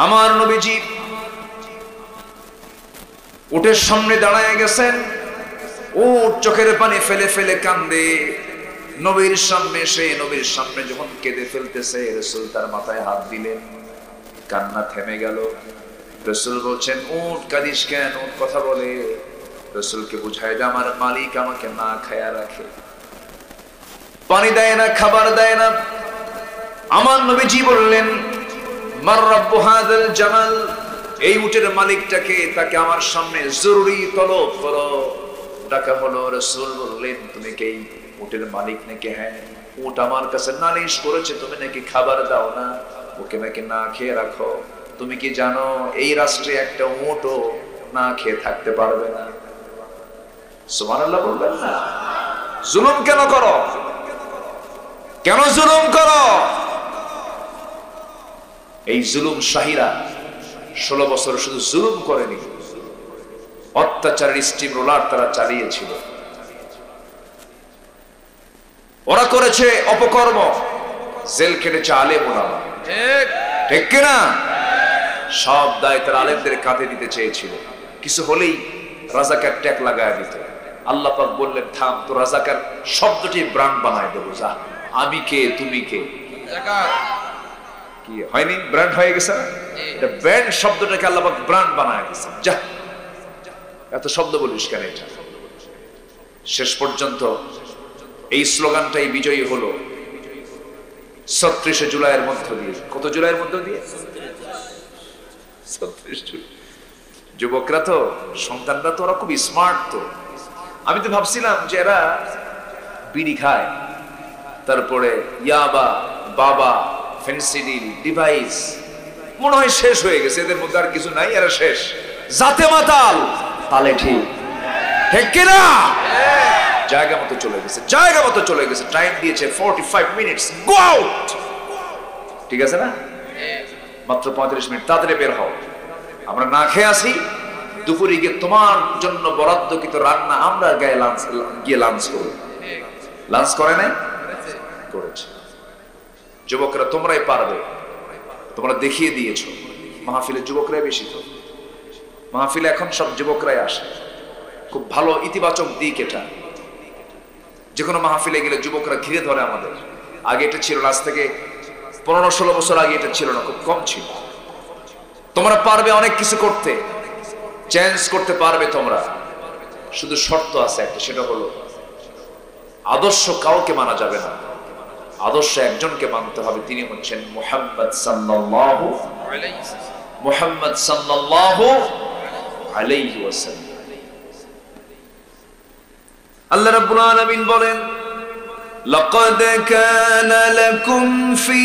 আমার নবীজি উটের সামনে দাঁড়ায় গেছেন, উট চোখের পানি ফেলে ফেলে কান্দে। নবীর সামনে এসে নবীর সামনে যখন কেঁদে ফেলতেছে, রাসূল তার মাথায় হাত দিলেন, কান্না থেমে গেল। রাসূল বলছেন, উট কাঁদিস কেন? উট কথা বলে। রাসূলকে বুঝায় যে আমার মালিক আমাকে না খায়া রাখে, পানি দেয় না, খাবার দেয় না। আমার নবীজি বললেন, মার রাব্বু হাযাল জামাল, এই উটের মালিকটাকে, তাকে আমার সামনে জরুরি তলব করো। ডাকা হলো। রাসূল বললেন, তুমি কি উটের মালিক নাকি? হ্যাঁ। উট আমার কাছে নালিশ করেছে, তুমি নাকি খাবার দাও না, ওকে নাকি না খেয়ে রাখো। তুমি কি জানো এই রাষ্ট্রে একটা উটও না খেয়ে থাকতে পারবে না? সুবহানাল্লাহ বলবেন না? জুলুম কেন করো? কেন জুলুম করো? এই জুলুম শাহীরা 16 বছর শুধু জুলুম করেনি, অত্যাচারের স্টিম রোলার তারা চালিয়েছিল। ওরা করেছে অপকর্ম, জেল খেটেছে আলেম ওলামা, ঠিক কিনা? সব দায় তারা আলেমদের কাঁধে দিতে চেয়েছিল। কিছু হলেই রাজাকার ট্যাগ লাগায় দিত। আল্লাহ পাক বললেন, থাম, তো রাজাকার শব্দটি ব্র্যান্ড বানায় দেবো, যা। আমি কে, তুমি কে, কি হয়নি? ব্র্যান্ড হয়ে গেছে না? এটা ব্র্যান্ড শব্দটাকে আল্লাহ পাক ব্র্যান্ড বানায় দিয়েছে। যা, এত শব্দ বলিস কেন? এটা শেষ পর্যন্ত এই স্লোগানটাই বিজয়ী হলো 36 জুলাইয়ের মধ্য দিয়ে। কত জুলাইয়ের মধ্য দিয়ে? 36 জুলাই। যুবকরা তো, সন্তানরা তো, ওরা খুব স্মার্ট। তো আমি তো ভাবছিলাম যে এরা বিড়ি খায়, তারপরে ইয়াবা, বাবা, ফেন্সিডিল, ডিভাইস, মনে হয় শেষ হয়ে গেছে, এদের মধ্যে আর কিছু নাই, এরা শেষ। জাতে মাতাল, তালে ঠিক, ঠিক কিনা? জায়গা মতো চলে গেছে, জায়গা মতো চলে গেছে। টাইম দিয়েছে 45 মিনিটস, গো আউট। ঠিক আছে না? মাত্র 35 মিনিট, তাড়াতাড়ি বের হও। আমরা না খেয়ে আসি, দুপুরে গিয়ে তোমার জন্য বরাদ্দকৃত রান্না আমরা গিয়ে লাঞ্চ করব। লাঞ্চ করে নাই? করেছে। যুবকরা তোমরাই পারবে, তোমরা দেখিয়ে দিয়েছো। মাহফিলে যুবকরাই বেশি। তো মাহফিলে এখন সব যুবকরাই আসে, খুব ভালো ইতিবাচক দিক এটা। যে কোনো মাহফিলে গেলে যুবকরা ঘিরে ধরে আমাদের। আগে এটা ছিল না, আজ থেকে 15-16 বছর আগে এটা ছিল না, খুব কম ছিল। তোমরা পারবে অনেক কিছু করতে, চেঞ্জ করতে পারবে তোমরা। শুধু শর্ত আছে একটা, সেটা হলো আদর্শ কাউকে মানা যাবে না, আদর্শ একজনকে মানতে হবে, তিনি হচ্ছেন মুহাম্মদ সাল্লাল্লাহু আলাইহি ওয়াসাল্লাম। আল্লাহ রাব্বুল আলামিন বলেন, লাকাদ কানা লাকুম ফি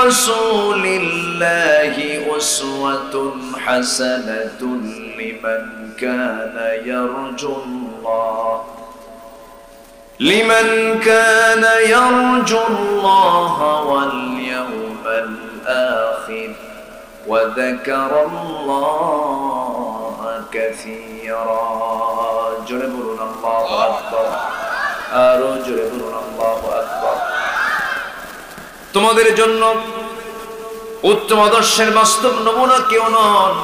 রাসূলিল্লাহি উসওয়াতুন হাসানাতুন লিমান কানা ইয়ারজুল্লাহ ওয়াল ইয়াওমাল আখির ওয়া যাকারাল্লাহা কাসীরা। জোরে বলুন আল্লাহু আকবার, আরো জোরে বলুন আল্লাহু আকবার। তোমাদের জন্য উত্তম আদর্শের বাস্তব নমুনা কেউ নন,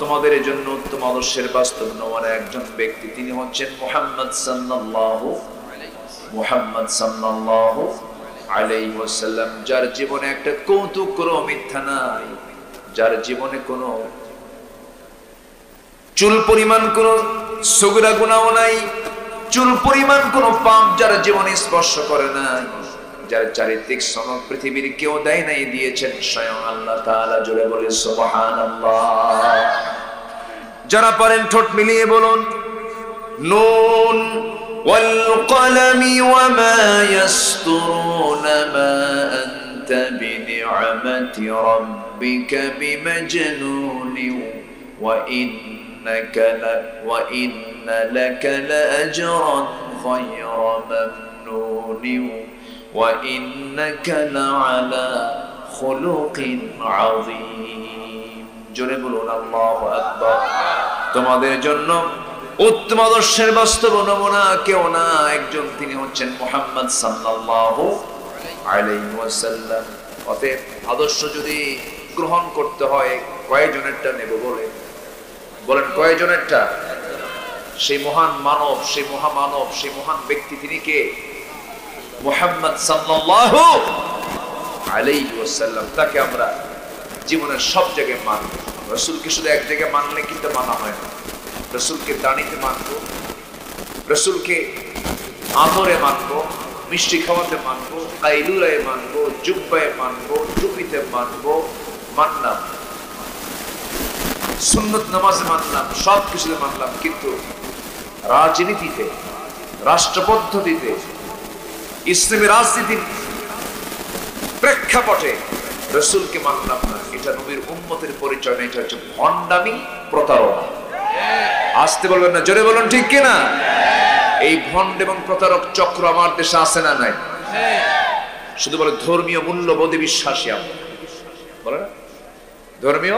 তোমাদের জন্য উত্তম আদর্শের বাস্তব নমুনা একজন ব্যক্তি, তিনি হচ্ছেন মুহাম্মদ সাল্লাল্লাহু আলাইহি ওয়াসাল্লাম, যার জীবনে একটা কৌতুক কোনো মিথ্যা নাই, যার জীবনে কোনো চুল পরিমাণ কোনো সগীরা গুনাহ নাই, চুল পরিমাণ কোনো পাপ যার জীবনে স্পর্শ করে নাই, যার চারিত্রিক সনদ পৃথিবীর কেউ দেয় নাই, দিয়েছেন স্বয়ং আল্লাহ তাআলা। জোরে বলে সুবহানাল্লাহ। যারা পারেন ঠোঁট মিলিয়ে বলুন, নুন ওয়াল কলমি ওয়া মা ইয়াসতুরুন মা আনতা বিনি'মাতি রাব্বিকা বিমাজনুন ওয়া ইন্না লাকা লাআজরান খায়রা মামনুন ওয়া ইন্নাকা লাআলা খুলুকিন আযীম। জোরে বলুন আল্লাহু আকবার। তোমাদের জন্য উত্তম আদর্শের বাস্তব নমুনা কেউ না, একজন, তিনি হচ্ছেন মুহাম্মদ সাল্লাল্লাহু আলাইহি ওয়াসাল্লাম। অতএব আদর্শ যদি গ্রহণ করতে হয় কয়জনেরটা নেব বলেন? বলেন কয়জনেরটা? সেই মহান মানব, সেই মহামানব, সেই মহান ব্যক্তি, তিনি কে? মুহাম্মদ সাল্লাল্লাহু আলাইহি ওয়াসাল্লাম। তাকে আমরা জীবনের সব জায়গায় মানব। রাসূলকে শুধু এক জায়গায় মানলে কিন্তু মানা হয় না। রাসূলকে দাঁড়িতে মানব, রাসূলকে আদরে মানব, মিষ্টি খাওয়াতে মানব, কাইলুলায় মানব, জুব্বায় মানব, টুপিতে মানব, মানলাম, সুন্নত নামাজে মানলাম, সব কিছুতে মানলাম, কিন্তু রাজনীতিতে, রাষ্ট্র পদ্ধতিতে, ইসলামী রাজনীতির প্রেক্ষাপটে রাসূলকে মানলাম না, এটা নবীর উম্মতের পরিচয় না, এটা হচ্ছে ভণ্ডামি, প্রতারণা। আসতে বলবেন না, জোরে বলুন ঠিক কিনা? এই ভণ্ড এবং প্রতারক চক্র আমার দেশে আছে না নাই? শুধু বলে ধর্মীয় মূল্যবোধে বিশ্বাসী আমরা, বলে না ধর্মীয়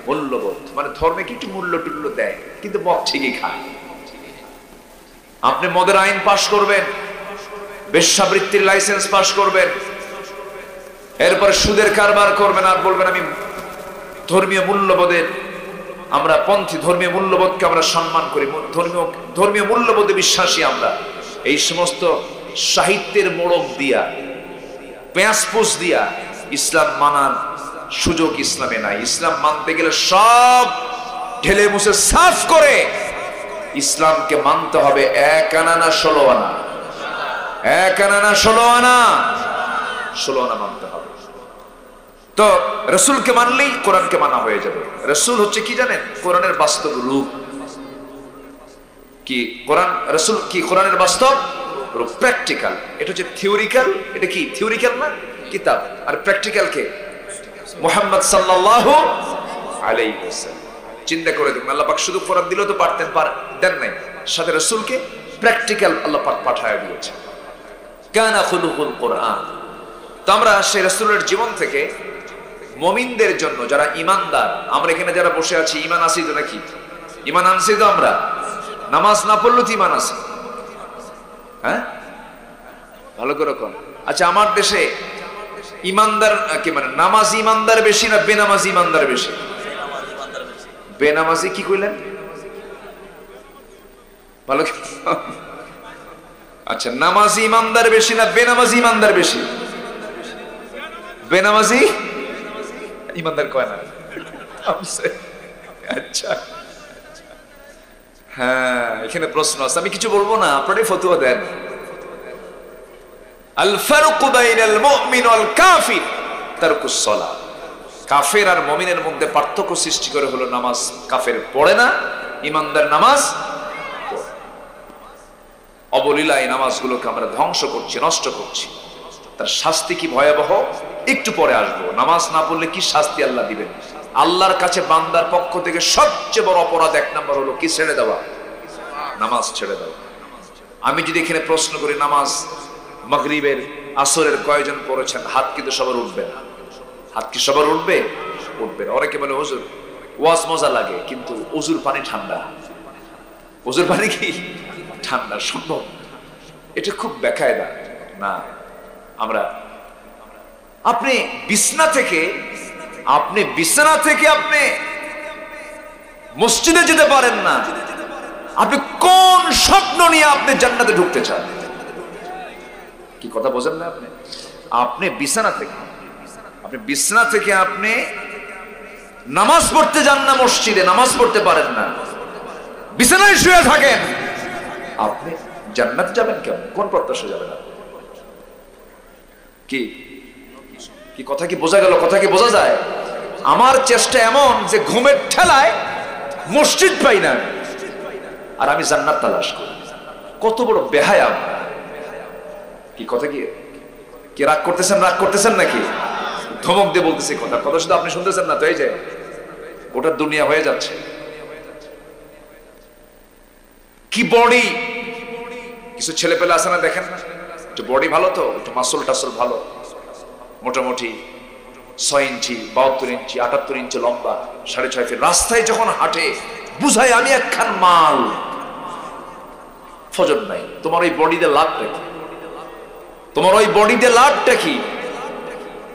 মূল্যবোধ, মানে ধর্মে কি একটু মূল্য টুল্য দেয়, কিন্তু মদ ঠিকই খায়। আপনি মদের আইন পাশ করবেন, বেশ্যাবৃত্তির লাইসেন্স পাশ করবেন, এরপরে সুদের কারবার করবেন, আর বলবেন আমি ধর্মীয় মূল্যবোধের আমরা পন্থী, ধর্মীয় মূল্যবোধকে আমরা সম্মান করি, ধর্মীয় মূল্যবোধে বিশ্বাসী আমরা। এই সমস্ত সাহিত্যের মোড়ক দিয়া, পেঁয়াজপুষ দিয়া ইসলাম মানার সুযোগ ইসলামে নাই। ইসলাম মানতে গেলে সব ঢেলে মুছে সাফ করে ইসলামকে মানতে হবে। 1 আনা না 16 আনা, 1 আনা না 16 আনা, 16 আনা মানতে হবে। তো রাসূলকে মানলেই কোরআনকে মানা হয়ে যাবে। রাসূল হচ্ছে কি জানেন? কোরআনের বাস্তব রূপ। কি কোরআন? রাসূল কি কোরআনের বাস্তব রূপ, প্র্যাকটিক্যাল। এটা হচ্ছে থিওরিক্যাল, এটা কি থিওরিক্যাল না কিতাব, আর প্র্যাকটিক্যাল কে? মুহাম্মদ সাল্লাল্লাহু আলাইহি ওয়াসাল্লাম। চিন্তা করে দেখুন, আল্লাহ পাক শুধু কোরআন দিলেও তো পারতেন, দেন নাই, সাথে রাসূলকে প্র্যাকটিক্যাল আল্লাহ পাক পাঠায় দিয়েছেন। কানা খুলুকুল কোরআন। তো আমরা সেই রাসূলের জীবন থেকে মুমিনদের জন্য, যারা ঈমানদার, আমরা এখানে যারা বসে আছি ঈমান আছি তো নাকি? ঈমান আনছি তো আমরা? নামাজ না পড়লেও তো ঈমান আছে, হ্যাঁ? ভালো করে কোন? আচ্ছা, আমার দেশে ঈমানদার কি মানে নামাজি ঈমানদার বেশি না বেনামাজি ঈমানদার বেশি? বেনামাজি কি কইলেন? ভালো। আচ্ছা, নামাজি ঈমানদার বেশি না বেনামাজি ঈমানদার বেশি? বেনামাজি ঈমানদার কয় না। আচ্ছা, হ্যাঁ, এখানে প্রশ্ন আছে, আমি কিছু বলবো না, আপনারাই ফতোয়া দেন। আল ফারকু বাইনাল মুমিন ওয়াল কাফির তারকুস সালাত। কাফের আর মুমিনের মধ্যে পার্থক্য সৃষ্টি করে হলো নামাজ। কাফের পড়ে না, ঈমানদার নামাজ পড়ে। অবলীলায় নামাজগুলোকে আমরা ধ্বংস করছি, নষ্ট করছি। তার শাস্তি কি ভয়াবহ, একটু পরে আসবো। নামাজ না পড়লে কি শাস্তি আল্লাহ দিবেন। আল্লাহর কাছে বান্দার পক্ষ থেকে সবচেয়ে বড় অপরাধ 1 নম্বর হলো কি? ছেড়ে দেওয়া, নামাজ ছেড়ে দেওয়া। আমি যদি এখানে প্রশ্ন করি নামাজ মাগরিবের আসরের কয়জন পড়েছেন, হাত কিন্তু সবার উঠবে না। হাত কি সবার উঠবে? উঠবে না। অনেকে বলে হুজুর ওয়াজ মজা লাগে, কিন্তু ওযুর পানি ঠান্ডা। ওযুর পানি কি ঠান্ডা? সম্ভব? এটা খুব বেকায়দা না। আমরা আপনি বিছনা থেকে আপনি মসজিদে যেতে পারেন না, আপনি কোন স্বপ্ন নিয়ে আপনি জান্নাতে ঢুকতে চান? কি কথা বোঝেন না আপনি? আপনি বিছানা থেকে আপনি নামাজ পড়তে যান না, মসজিদে নামাজ পড়তে পারেন না, বিছানায় শুয়ে থাকেন, আপনি জান্নাতে যাবেন কেমন? কোন প্রত্যাশা যাবেন? কি কি কথা কি বোঝা গেল? কথা কি বোঝা যায়? আমার চেষ্টা এমন যে ঘুমের ঠেলায় মসজিদ পাই না, আর আমি জান্নাত তালাশ করি। কত বড় বেহায়া! কি কথা কি রাগ করতেছেন নাকি? ধমক দিয়ে বলতেছি, কথা শুধু আপনি শুনতেছেন না তো? এই যে গোটা দুনিয়া হয়ে যাচ্ছে। কি বডি! কিছু ছেলে পেলে আছে না, দেখেন না, একটু বডি ভালো, তো একটু মাসল টাসল ভালো, মোটামুটি 6 ইঞ্চি, 72 ইঞ্চি, 78 ইঞ্চি লম্বা, 6.5 ফিট। রাস্তায় যখন হাঁটে বুঝাই আমি একখান মাল। ফজর নাই, তোমার ওই বডিতে লাভটা কি?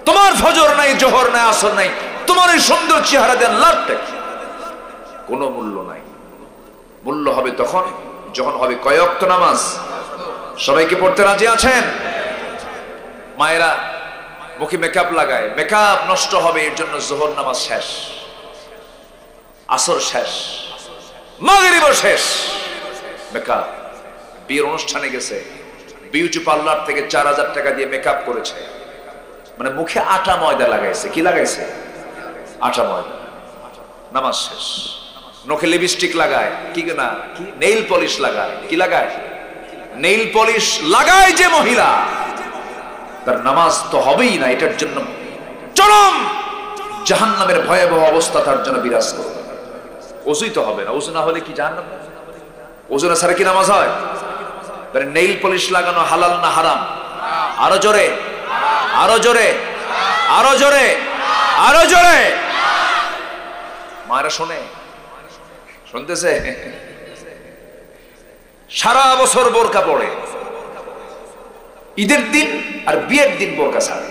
তোমার ফজর নাই, জোহর নাই, আসর নাই, তোমার এই সুন্দর চেহারা দেন লাভটা কি? কোনো মূল্য নাই। মূল্য হবে তখন যখন হবে কয় ওয়াক্ত নামাজ। সবাইকে পড়তে রাজি আছেন? মায়েরা মুখে মেকআপ লাগায়, মেকআপ নষ্ট হবে এর জন্য যোহর নামাজ শেষ, আসর শেষ, মাগরিবও শেষ। মেকআপ বিয়ের অনুষ্ঠানে গেছে, বিউটি পার্লার থেকে 4000 টাকা দিয়ে মেকআপ করেছে, মানে মুখে আটা ময়দা লাগাইছে। কি লাগাইছে? আটা ময়দা। নামাজ শেষ। নখে লিপস্টিক লাগায়, কি না, কি নেইল পলিশ লাগায়। কি লাগায়? নেইল পলিশ লাগায় যে মহিলা, তার নামাজ তো হবেই না। এটার জন্য চরম জাহান্নামের ভয়াবহ অবস্থা তার জন্য বিরাজ করবে। ওযুই তো হবে না। ওযু না হলে কি জাহান্নাম? ওযু না ছাড়া কি নামাজ হয়? তাহলে নেইল পলিশ লাগানো হালাল না হারাম? আরো জোরে, আরো জোরে, আরো জোরে, আরো জোরে। মায়েরা শোনে, শুনতেছে? সারা বছর বোরকা পড়ে, ঈদের দিন আর বিয়ের দিন বোরকা ছাড়ে।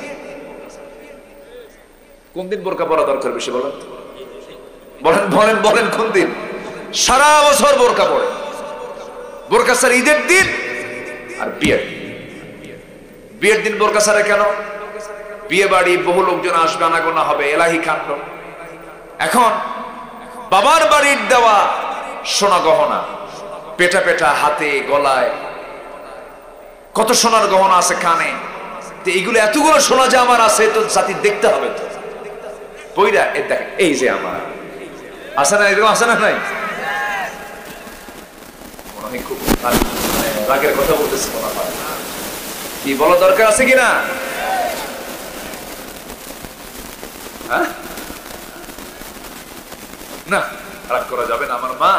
কোন দিন বোরকা পরা দরকার বেশি বলেন? বলেন বলেন বলেন, কোন দিন? সারা বছর বোরকা পড়ে, বোরকা ছাড়ে ঈদের দিন আর বিয়ের দিন। বিয়ের দিন বোরকা ছাড়ে কেন? বিয়ে বাড়ি, বহু লোকজন আসবে, আনাগোনা হবে, এলাহি কাণ্ড। এখন বাবার বাড়ির দেওয়া সোনা গহনা, পেটা পেটা হাতে, গলায়, কত সোনার গহনা আছে কানে, তো এইগুলো এতগুলো সোনা যে আমার আছে, তো জাতি দেখতে হবে তো। বইরা এ দেখ, এই যে আমার আছে না, এরকম আছে না? নাই? মনে হয় খুব রাগের কথা বলতেছি। মনে হয় কি বলা দরকার আছে কিনা? হ্যাঁ, না রাগ করা যাবে না। আমার মা,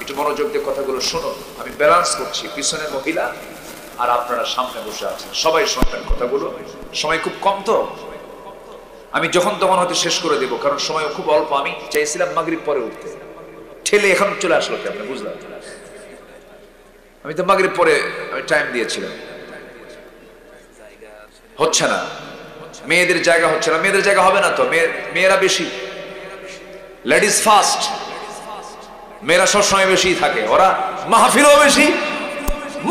একটু মনোযোগ দিয়ে কথাগুলো শোনো। আমি ব্যালেন্স করছি, পিছনে মহিলা আর আপনারা সামনে বসে আছেন, সবাই শুনবেন কথাগুলো। সময় খুব কম তো, আমি যখন তখন হয়তো শেষ করে দেবো, কারণ সময় খুব অল্প। আমি চাইছিলাম মাগরিব পরে উঠতে, ঠেলে এখন চলে আসলো কেমন বুঝলাম? আমি তো মাগরিব পরে আমি টাইম দিয়েছিলাম, হচ্ছে না। মেয়েদের জায়গা হচ্ছে না, মেয়েদের জায়গা হবে না তো। মেয়েরা বেশি, লেডিস ফার্স্ট। মেয়েরা সবসময় বেশি থাকে, ওরা মাহফিলও বেশি,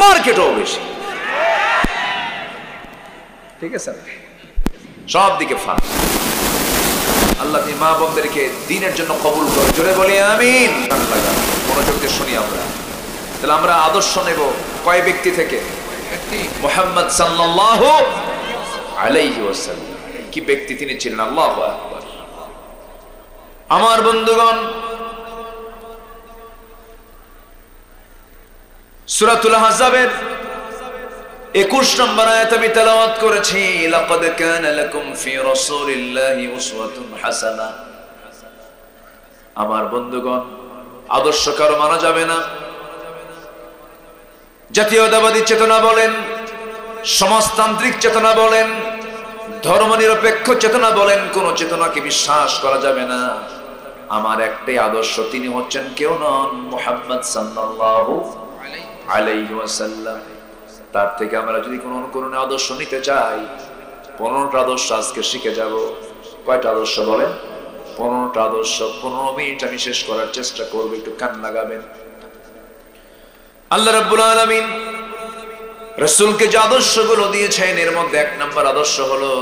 মার্কেটও বেশি। ঠিক আছে, সব দিকে ফার্স্ট। আল্লাহ তুমি মা বোনদেরকে দ্বীনের জন্য কবুল করো। জোরে বলি আমিন। মনোযোগ দিয়ে শুনি আমরা। তাহলে আমরা আদর্শ নেব কয় ব্যক্তি থেকে? মুহাম্মদ সাল্লাল্লাহু আলাইহি ওয়াসাল্লাম। কি ব্যক্তি তিনি ছিলেন! আল্লাহু আকবার। আমার বন্ধুগণ, সূরাতুল আহজাবের 21 নম্বর আয়াত আমি তেলাওয়াত করেছি। লাকাদ কানা লাকুম ফি রাসূলিল্লাহি উসওয়াতুন হাসানাহ। আমার বন্ধুগণ, আদর্শ কারো মানা যাবে না। জাতীয়তাবাদী চেতনা বলেন, সমাজতান্ত্রিক চেতনা বলেন, ধর্মনিরপেক্ষ চেতনা বলেন, কোন চেতনাকে বিশ্বাস করা যাবে না। আমার একটাই আদর্শ, তিনি হচ্ছেন কেউ নন, মুহাম্মদ সাল্লাল্লাহু আলাইহি ওয়াসাল্লাম। তার থেকে আমরা যদি কোনো অনুকরণে আদর্শ নিতে চাই, 15টা আদর্শ আজকে শিখে যাব। কয়টা আদর্শ বলেন? 15টা আদর্শ। 15 মিনিট আমি শেষ করার চেষ্টা করব, একটু কান লাগাবেন। আল্লাহ রাব্বুল আলামিন রাসূলকে যে আদর্শগুলো দিয়েছেন, এর মধ্যে 1 নম্বর আদর্শ হলো,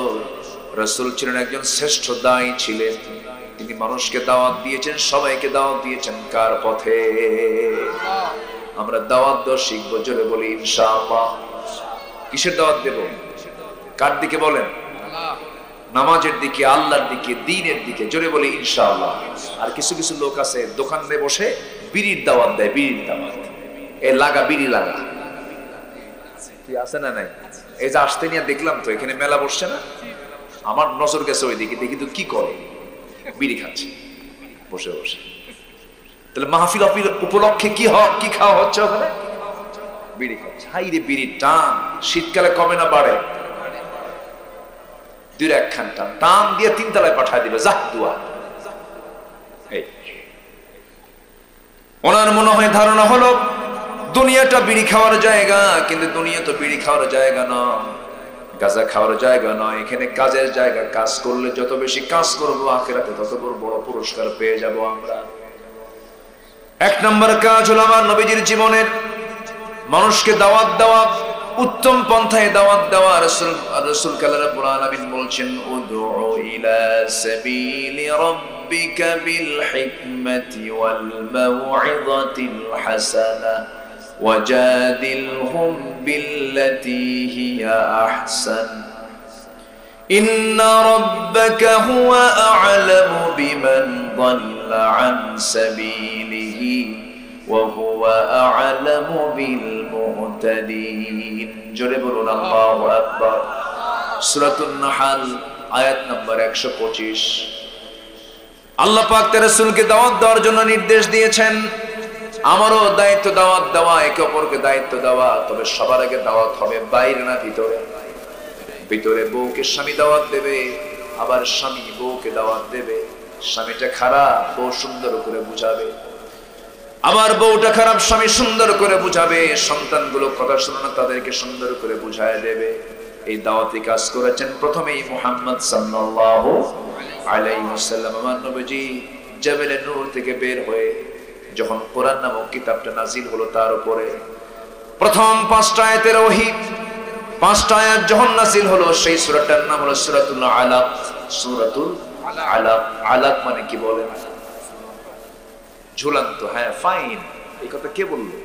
রাসূল ছিলেন একজন শ্রেষ্ঠ দায়ী ছিলেন। তিনি মানুষকে দাওয়াত দিয়েছেন, সবাইকে দাওয়াত দিয়েছেন কার পথে? আমরা দাওয়াত দেওয়া শিখবো। জোরে বলি ইনশাআল্লাহ। কিসের দাওয়াত দেব? কার দিকে বলেন? নামাজের দিকে, আল্লাহর দিকে, দ্বীনের দিকে। জোরে বলি ইনশাআল্লাহ। আর কিছু কিছু লোক আছে দোকানে বসে বিড়ির দাওয়াত দেয়, বিড়ির দাওয়াত। এ লাগা, বিড়ি লাগা। কি আছে না নাই? এই যে আসতে নিয়ে দেখলাম তো, এখানে মেলা বসছে না, আমার নজর গেছে ওই দিকে। দেখি তো কি করে, বিড়ি খাচ্ছে বসে বসে। তাহলে মাহফিল উপলক্ষে কি খাওয়া হচ্ছে ওখানে? বিড়ি খাচ্ছে। হাই রে, বিড়ির টান শীতকালে কমে না বাড়ে? 2 খান টান টান দিয়ে 3 তলায় পাঠায় দিবে, যা দুয়া। ওনার মনে হয় ধারণা হলো দুনিয়াটা বিড়ি খাওয়ার জায়গা, কিন্তু দুনিয়া তো বিড়ি খাওয়ার জায়গা না। গাঁজা খাওয়ার জায়গা নয়, এখানে কাজের জায়গা। কাজ করলে যত বেশি কাজ করবো আখিরাতে তত বড় পুরস্কার পেয়ে যাব আমরা। এক নম্বর কাজ হলো আমার নবীজির জীবনের মানুষকে দাওয়াত দেওয়া, উত্তম পন্থায় দাওয়াত দেওয়া। রাসূল রাব্বুল আলামিন বলছেন, উদউ ইলা সাবিলি রাব্বিকা বিল হিকমাতি ওয়াল মাউইযাতিল হাসানা ওয়াজাদিলহুম বিল্লাতী হিয়া আহসান ইন্না রাব্বাকা হুয়া আ'লামু বিমান দাল্লা আন সাবিলিহি ওয়া হুয়া আ'লামু বিল মুহতাদিন। জোরে বলুন আল্লাহু আকবার। সূরাতুন নাহল আয়াত নম্বর 125। আল্লাহ পাক তার রাসূলকে দাওয়াত দেওয়ার জন্য নির্দেশ দিয়েছেন। আমারও দায়িত্ব দাওয়াত দেওয়া, একে অপরকে দায়িত্ব দেওয়া। তবে সবার আগে দাওয়াত হবে বাইরে না ভিতরে। ভিতরে বউকে স্বামী দাওয়াত দেবে, আবার স্বামী বউকে দাওয়াত দেবে। স্বামীটা খারাপ, বউ সুন্দর করে বুঝাবে। আবার বউটা খারাপ, স্বামী সুন্দর করে বুঝাবে। সন্তানগুলো কথা শুনে না, তাদেরকে সুন্দর করে বুঝায় দেবে। এই দাওয়াতি কাজ করেছেন প্রথমেই মুহাম্মদ সাল্লাল্লাহু আলাইহি ওয়াসাল্লাম। আমার নবীজি জাবেলে নূর থেকে বের হয়ে যখন কোরআন নামক কিতাবটা নাজিল হলো তার উপরে, প্রথম 5টা আয়াতের ওহী, 5টা আয়াত যখন নাজিল হলো, সেই সূরাটার নাম হলো সূরাতুল আলাক। সূরাতুল আলাক। আলাক মানে কি বলেন? ঝুলন্ত। হ্যাঁ, ফাইন। এই কথা কে বললো?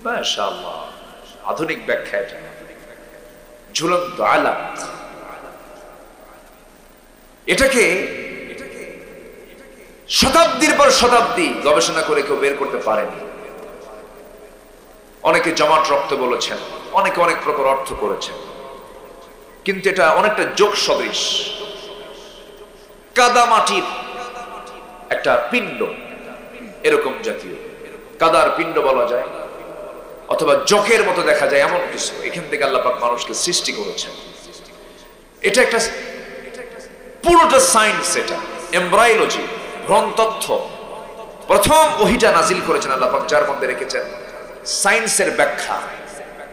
মাশাআল্লাহ, আধুনিক ব্যাখ্যা এটা। ঝুলন্ত আলাক। এটাকে শতাব্দীর পর শতাব্দী গবেষণা করে কেউ বের করতে পারেনি। অনেকে জমাট রক্ত বলেছেন, অনেকে অনেক প্রকার অর্থ করেছেন, কিন্তু এটা অনেকটা যোগ সদৃশ। কাদা মাটির একটা পিণ্ড, এরকম জাতীয় কাদার পিণ্ড বলা যায়, অথবা জোকের মতো দেখা যায়, এমন কিছু। এখান থেকে আল্লাহ পাক মানুষকে সৃষ্টি করেছেন। এটা একটা পুরোটা সায়েন্স, এটা এমব্রায়োলজি, ভ্রণতত্ত্ব। প্রথম ওহীটা নাজিল করেছেন আল্লাহ পাক, যার মধ্যে রেখেছেন সায়েন্সের ব্যাখ্যা,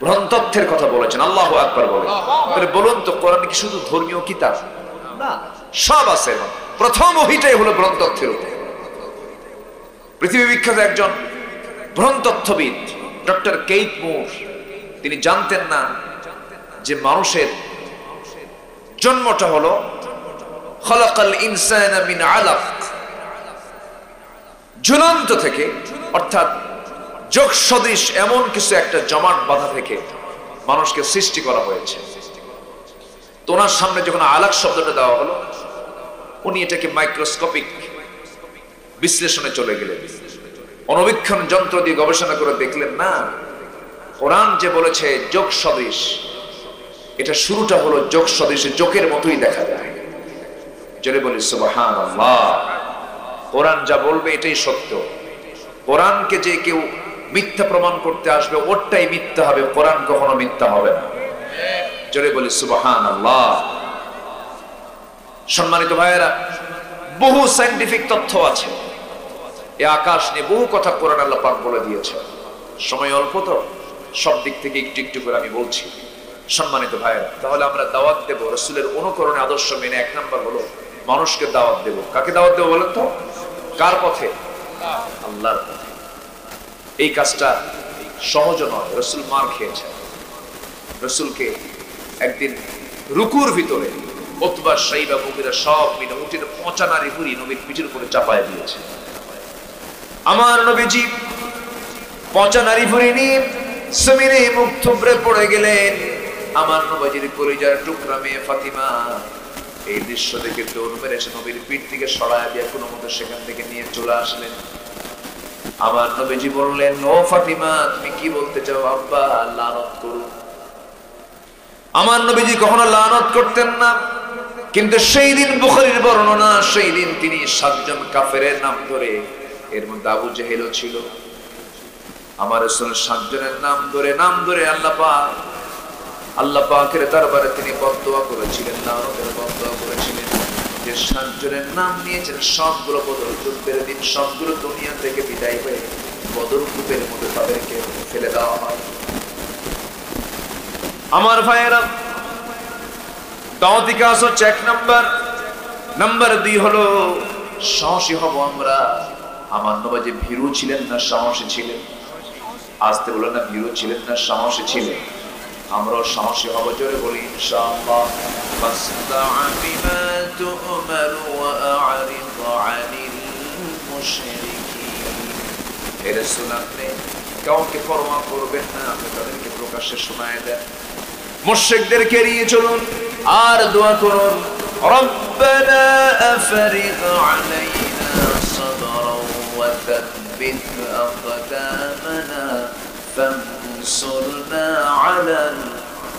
ভ্রণতত্ত্বের কথা বলেছেন। আল্লাহু আকবার বলেন। তাহলে বলুন তো, কোরআন কি শুধু ধর্মীয় কিতাব? না, সব আছে। প্রথম ওহীটাই হলো ভ্রণতত্ত্বের উপর। পৃথিবী বিখ্যাত একজন ভ্রণতত্ত্ববিদ ডক্টর কেইট মুর, তিনি জানতেন না যে মানুষের জন্মটা হলো খলাকাল ইনসানা মিন আলাক, ঝুলন্ত থেকে, অর্থাৎ যোগ সদৃশ এমন কিছু একটা জমাট বাঁধা থেকে মানুষকে সৃষ্টি করা হয়েছে। তো ওনার সামনে যখন আলাক শব্দটা দেওয়া হলো, উনি এটাকে মাইক্রোস্কোপিক বিশ্লেষণে চলে গেলেন। অণুবীক্ষণ যন্ত্র দিয়ে গবেষণা করে দেখলেন, না, কোরআন যে বলেছে যোগ সদৃশ, এটা শুরুটা হলো যোগ সদৃশ, যোগের মতোই দেখা যায়। জোরে বলি সুবহানাল্লাহ। কোরআন যা বলবে এটাই সত্য। কোরআনকে যে কেউ মিথ্যা প্রমাণ করতে আসবে, ওরটাই মিথ্যা হবে, কোরআন কখনো মিথ্যা হবে না। জোরে বলি সুবহানাল্লাহ। সম্মানিত ভাইয়েরা, বহু সায়েন্টিফিক তথ্য আছে। এই আকাশ নিয়ে বহু কথা কোরআন আল্লাহ পাক বলে দিয়েছে। সময় অল্প, তো সব দিক থেকে একটু একটু করে আমি বলছি। সম্মানিত ভাইয়েরা, তাহলে আমরা দাওয়াত দেব রাসূলের অনুকরণে, আদর্শ মেনে। 1 নাম্বার হলো মানুষকে দাওয়াত দেব। কাকে দাওয়াত দেব বলেন তো? কার পথে? আল্লাহর পথে। এই কাজটা সহজ নয়। রাসূল মার খেয়েছেন। রাসূলকে একদিন রুকুর ভিতরে উতবা, শাইবা, মুগীরা সব মিলে উটের ৫ নারী ভুঁড়ি নবীর পিঠের উপরে চাপায় দিয়েছে। আমার নবীজি ৫ নারী ভুঁড়ি নিয়ে জমিনে মুখ থুবড়ে পড়ে গেলেন। আমার নবীজির কলিজার টুকরা মেয়ে ফাতিমা এই দৃশ্য দেখে দৌড় মেরে এসে নবীর পিঠ থেকে সরায় দিয়ে কোনো মতো সেখান থেকে নিয়ে চলে আসলেন। আমার নবীজি বললেন, ও ফাতিমা, তুমি কি বলতে চাও? আব্বা লানত করুন। আমার নবীজি কখনো লানত করতেন না, কিন্তু সেই দিন বুখারীর বর্ণনা, সেই দিন তিনি 7 জন কাফেরের নাম ধরে, এর মধ্যে আবু জেহেলও ছিল, আমার রাসূলের 7 জনের নাম ধরে আল্লাহ পাকের দরবারে তিনি বদদোয়া করেছিলেন, লানতের বদদোয়া করেছিলেন। যে 7 জনের নাম নিয়েছেন, সবগুলো বদর যুদ্ধের দিন সবগুলো দুনিয়া থেকে বিদায় হয়ে বদর কূপের মধ্যে তাদেরকে ফেলে দেওয়া হয়। আমার ভাইয়েরা, দাওয়াতি কাজ হচ্ছে 1 নাম্বার। নাম্বার 2 হলো সাহসী হব আমরা। আমার নবী ভীরু ছিলেন না সাহসী ছিলেন? আসতে বলো না, ভীরু ছিলেন না সাহসী ছিলেন? আমরাও সাহসী হব, জোরে বলি ইনশাআল্লাহ। ফাসদা'আ বিমা তু'মারু ওয়া আ'রিদ আনিল মুশরিকিন। হে রাসূল, আপনি কাউকে পরোয়া করবেন না, আপনি তাদেরকে প্রকাশ্যে শোনায় দেন, মুশরিকদেরকে এড়িয়ে চলুন আর দোয়া করুন, রব্বানা আফরিগ আলাইনা সাবরান ওয়া থাব্বিত আকদামানা ফানসুরনা আলাল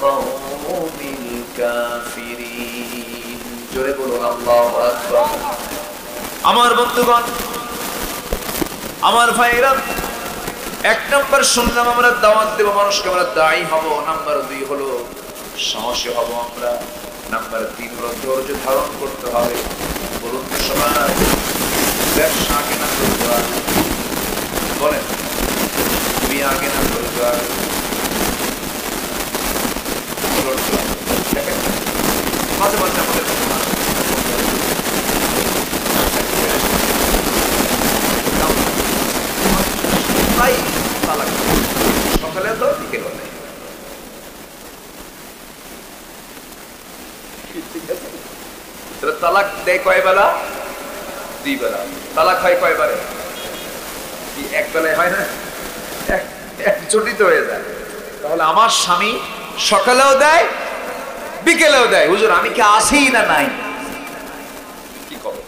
কওমিল কাফিরিন। জোরে বলুন আল্লাহু আকবার। আমার বন্ধুগণ, আমার ভাইরা, 1 নাম্বার শুনলাম আমরা দাওয়াত দেব মানুষকে, আমরা দায়ী হব। নাম্বার 2 হলো সাহসী হব আমরা। নাম্বার 3 হলো ধৈর্য ধারণ করতে হবে। বলুন তো সবাই, ব্যবসা আগে না ধৈর্য আগে? বলেন, তুমি আগে না ধৈর্য আগে? দেখেন মাঝে মাঝে আমাদের সকালে তো বিকেল নেই, তালাক দেয় কয় বেলা? 2 বেলা। তালাক হয় কয় বারে? 1 বেলায় হয় না, এক জটিত হয়ে যায়। তাহলে আমার স্বামী সকালেও দেয় বিকেলেও দেয়, হুজুর আমি কি আছি না নাই? কি খবর?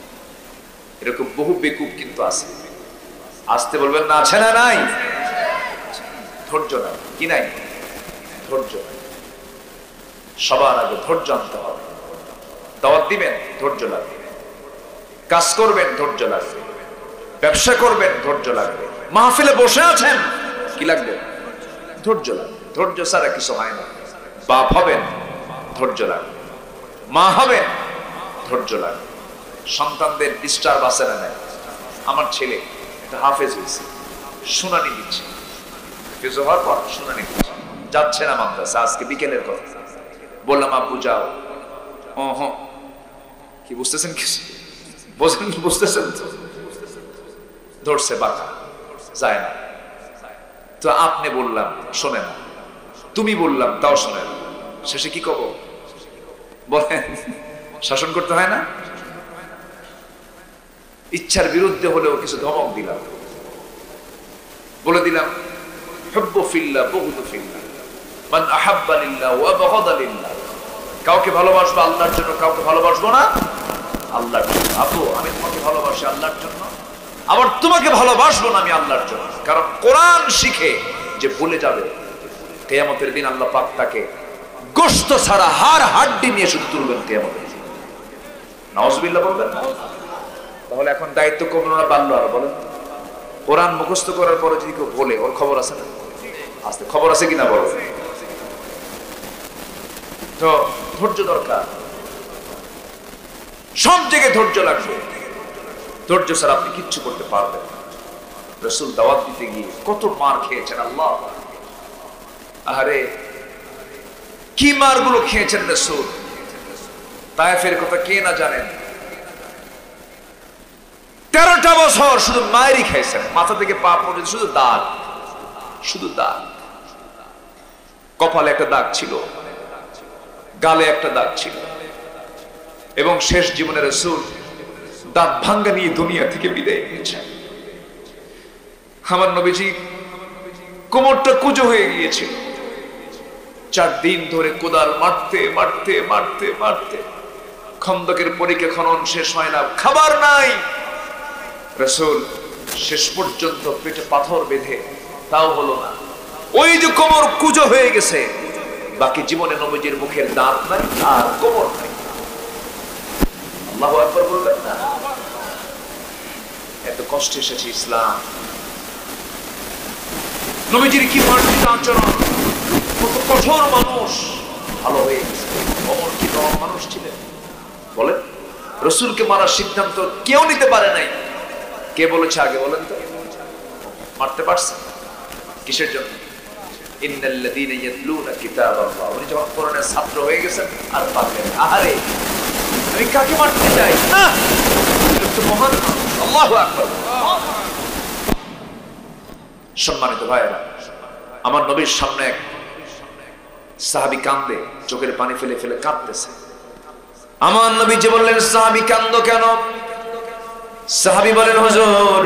এরকম বহু বেকুব কিন্তু আছে। আসতে বলবেন না, আছে না নাই? ধৈর্য না, কি নাই? ধৈর্য। সবার আগে ধৈর্য আনতে হবে। দাওয়াত দিবেন, ধৈর্য লাগবে। কাজ করবেন, ধৈর্য লাগবে। ব্যবসা করবেন, ধৈর্য লাগবে। মাহফিলে বসে আছেন, কি লাগবে? ধৈর্য লাগবে। ধৈর্য ছাড়া কিছু হয় না। বাপ হবেন, ধৈর্য লাগবে। মা হবেন, ধৈর্য লাগবে। সন্তানদের ডিস্টার্ব আছে না নাই? আমার ছেলে একটা হাফেজ হয়েছে, শুনানি দিচ্ছে, হাফেজ হওয়ার পর শুনানি দিচ্ছে, যাচ্ছে না মাদ্রাসা। আজকে বিকেলের কথা। বললাম আব্বু যাও। কি বুঝতেছেন? কিছু বোঝেন? বুঝতেছেন তো? ধরছে বাঁকা, যায় না। তো আপনি বললাম শোনে না, তুমি বললাম তাও শোনে না। শেষে কি কব? বলেন, শাসন করতে হয় না? ইচ্ছার বিরুদ্ধে হলেও কিছু ধমক দিলাম, বলে দিলাম হুব্বু ফিল্লাহ বুগদু ফিল্লাহ, মান আহাব্বা লিল্লাহ ওয়া বাগাদা লিল্লাহ। কাউকে ভালোবাসবো আল্লাহর জন্য, কাউকে ভালোবাসবো না আল্লাহর জন্য। আপু আমি তোমাকে ভালোবাসি আল্লাহর জন্য, আবার তোমাকে ভালোবাসবো না আমি আল্লাহর জন্য। কারণ কোরআন শিখে যে ভুলে যাবে, কিয়ামতের দিন আল্লাহ পাক তাকে গোশত ছাড়া হাড় হাড্ডি নিয়ে শুধু তুলবেন কিয়ামতের দিন। নাউজুবিল্লাহ বলবেন না? তাহলে এখন দায়িত্ব কমলো না বাড়লো? আর বলেন, কোরআন মুখস্থ করার পরে যদি কেউ বলে, ওর খবর আছে না? আস্তে খবর আছে কিনা বলো? তো ধৈর্য দরকার, সব জায়গায় ধৈর্য লাগবে। ধৈর্য ছাড়া আপনি কিচ্ছু করতে পারবেন না। রাসূল দাওয়াত দিতে গিয়ে কত মার খেয়েছেন আল্লাহ! আরে কি মারগুলো খেয়েছেন রাসূল! তায়েফের কথা কে না জানেন? 13টা বছর শুধু মায়েরই খাইছেন, মাথা থেকে পা পর্যন্ত শুধু দাগ, শুধু দাগ। কপালে একটা দাগ ছিল, গালে একটা দাগ ছিল, এবং শেষ জীবনে রাসূল দাঁত ভাঙ্গা নিয়ে দুনিয়া থেকে বিদায় নিয়েছেন। আমার নবীজি কোমরটা কুঁজো হয়ে গিয়েছিল। 4 দিন ধরে কোদাল মারতে মারতে মারতে মারতে খন্দকের পরীক্ষা খনন শেষ হয় না, খাবার নাই। রাসূল শেষ পর্যন্ত পেটে পাথর বেঁধে, তাও হলো না। ওই যে কোমর কুঁজো হয়ে গেছে, বাকি জীবনে নবীজির মুখের দাঁত নাই আর কোমর নাই। আল্লাহু আকবার বলবেন না? এত কষ্ট এসেছে ইসলাম। নবীজির কি মার্জিত আচরণ, কত কঠোর মানুষ, ভালো হয়ে গেছে। ওমর কি নরম মানুষ ছিলেন? বলেন, রাসূলকে মারার সিদ্ধান্ত কেউ নিতে পারে নাই। কে বলেছে আগে বলেন তো? মারতে পারছে কিসের জন্য? ইন্নাল্লাযীনা ইয়াতলুনা কিতাবাল্লাহ, উনি যখন কোরআনের ছাত্র হয়ে গেছেন আর পারলেন আহারে আমি কাকে মারতে চাই না, এটা তো মহান মানুষ। আল্লাহু আকবার। সম্মানিত ভাইয়েরা, আমার নবীর সামনে এক সাহাবী কান্দে, চোখের পানি ফেলে ফেলে কাঁদতেছে। আমার নবী যে বললেন সাহাবী কান্দো কেন? সাহাবী বলেন হুজুর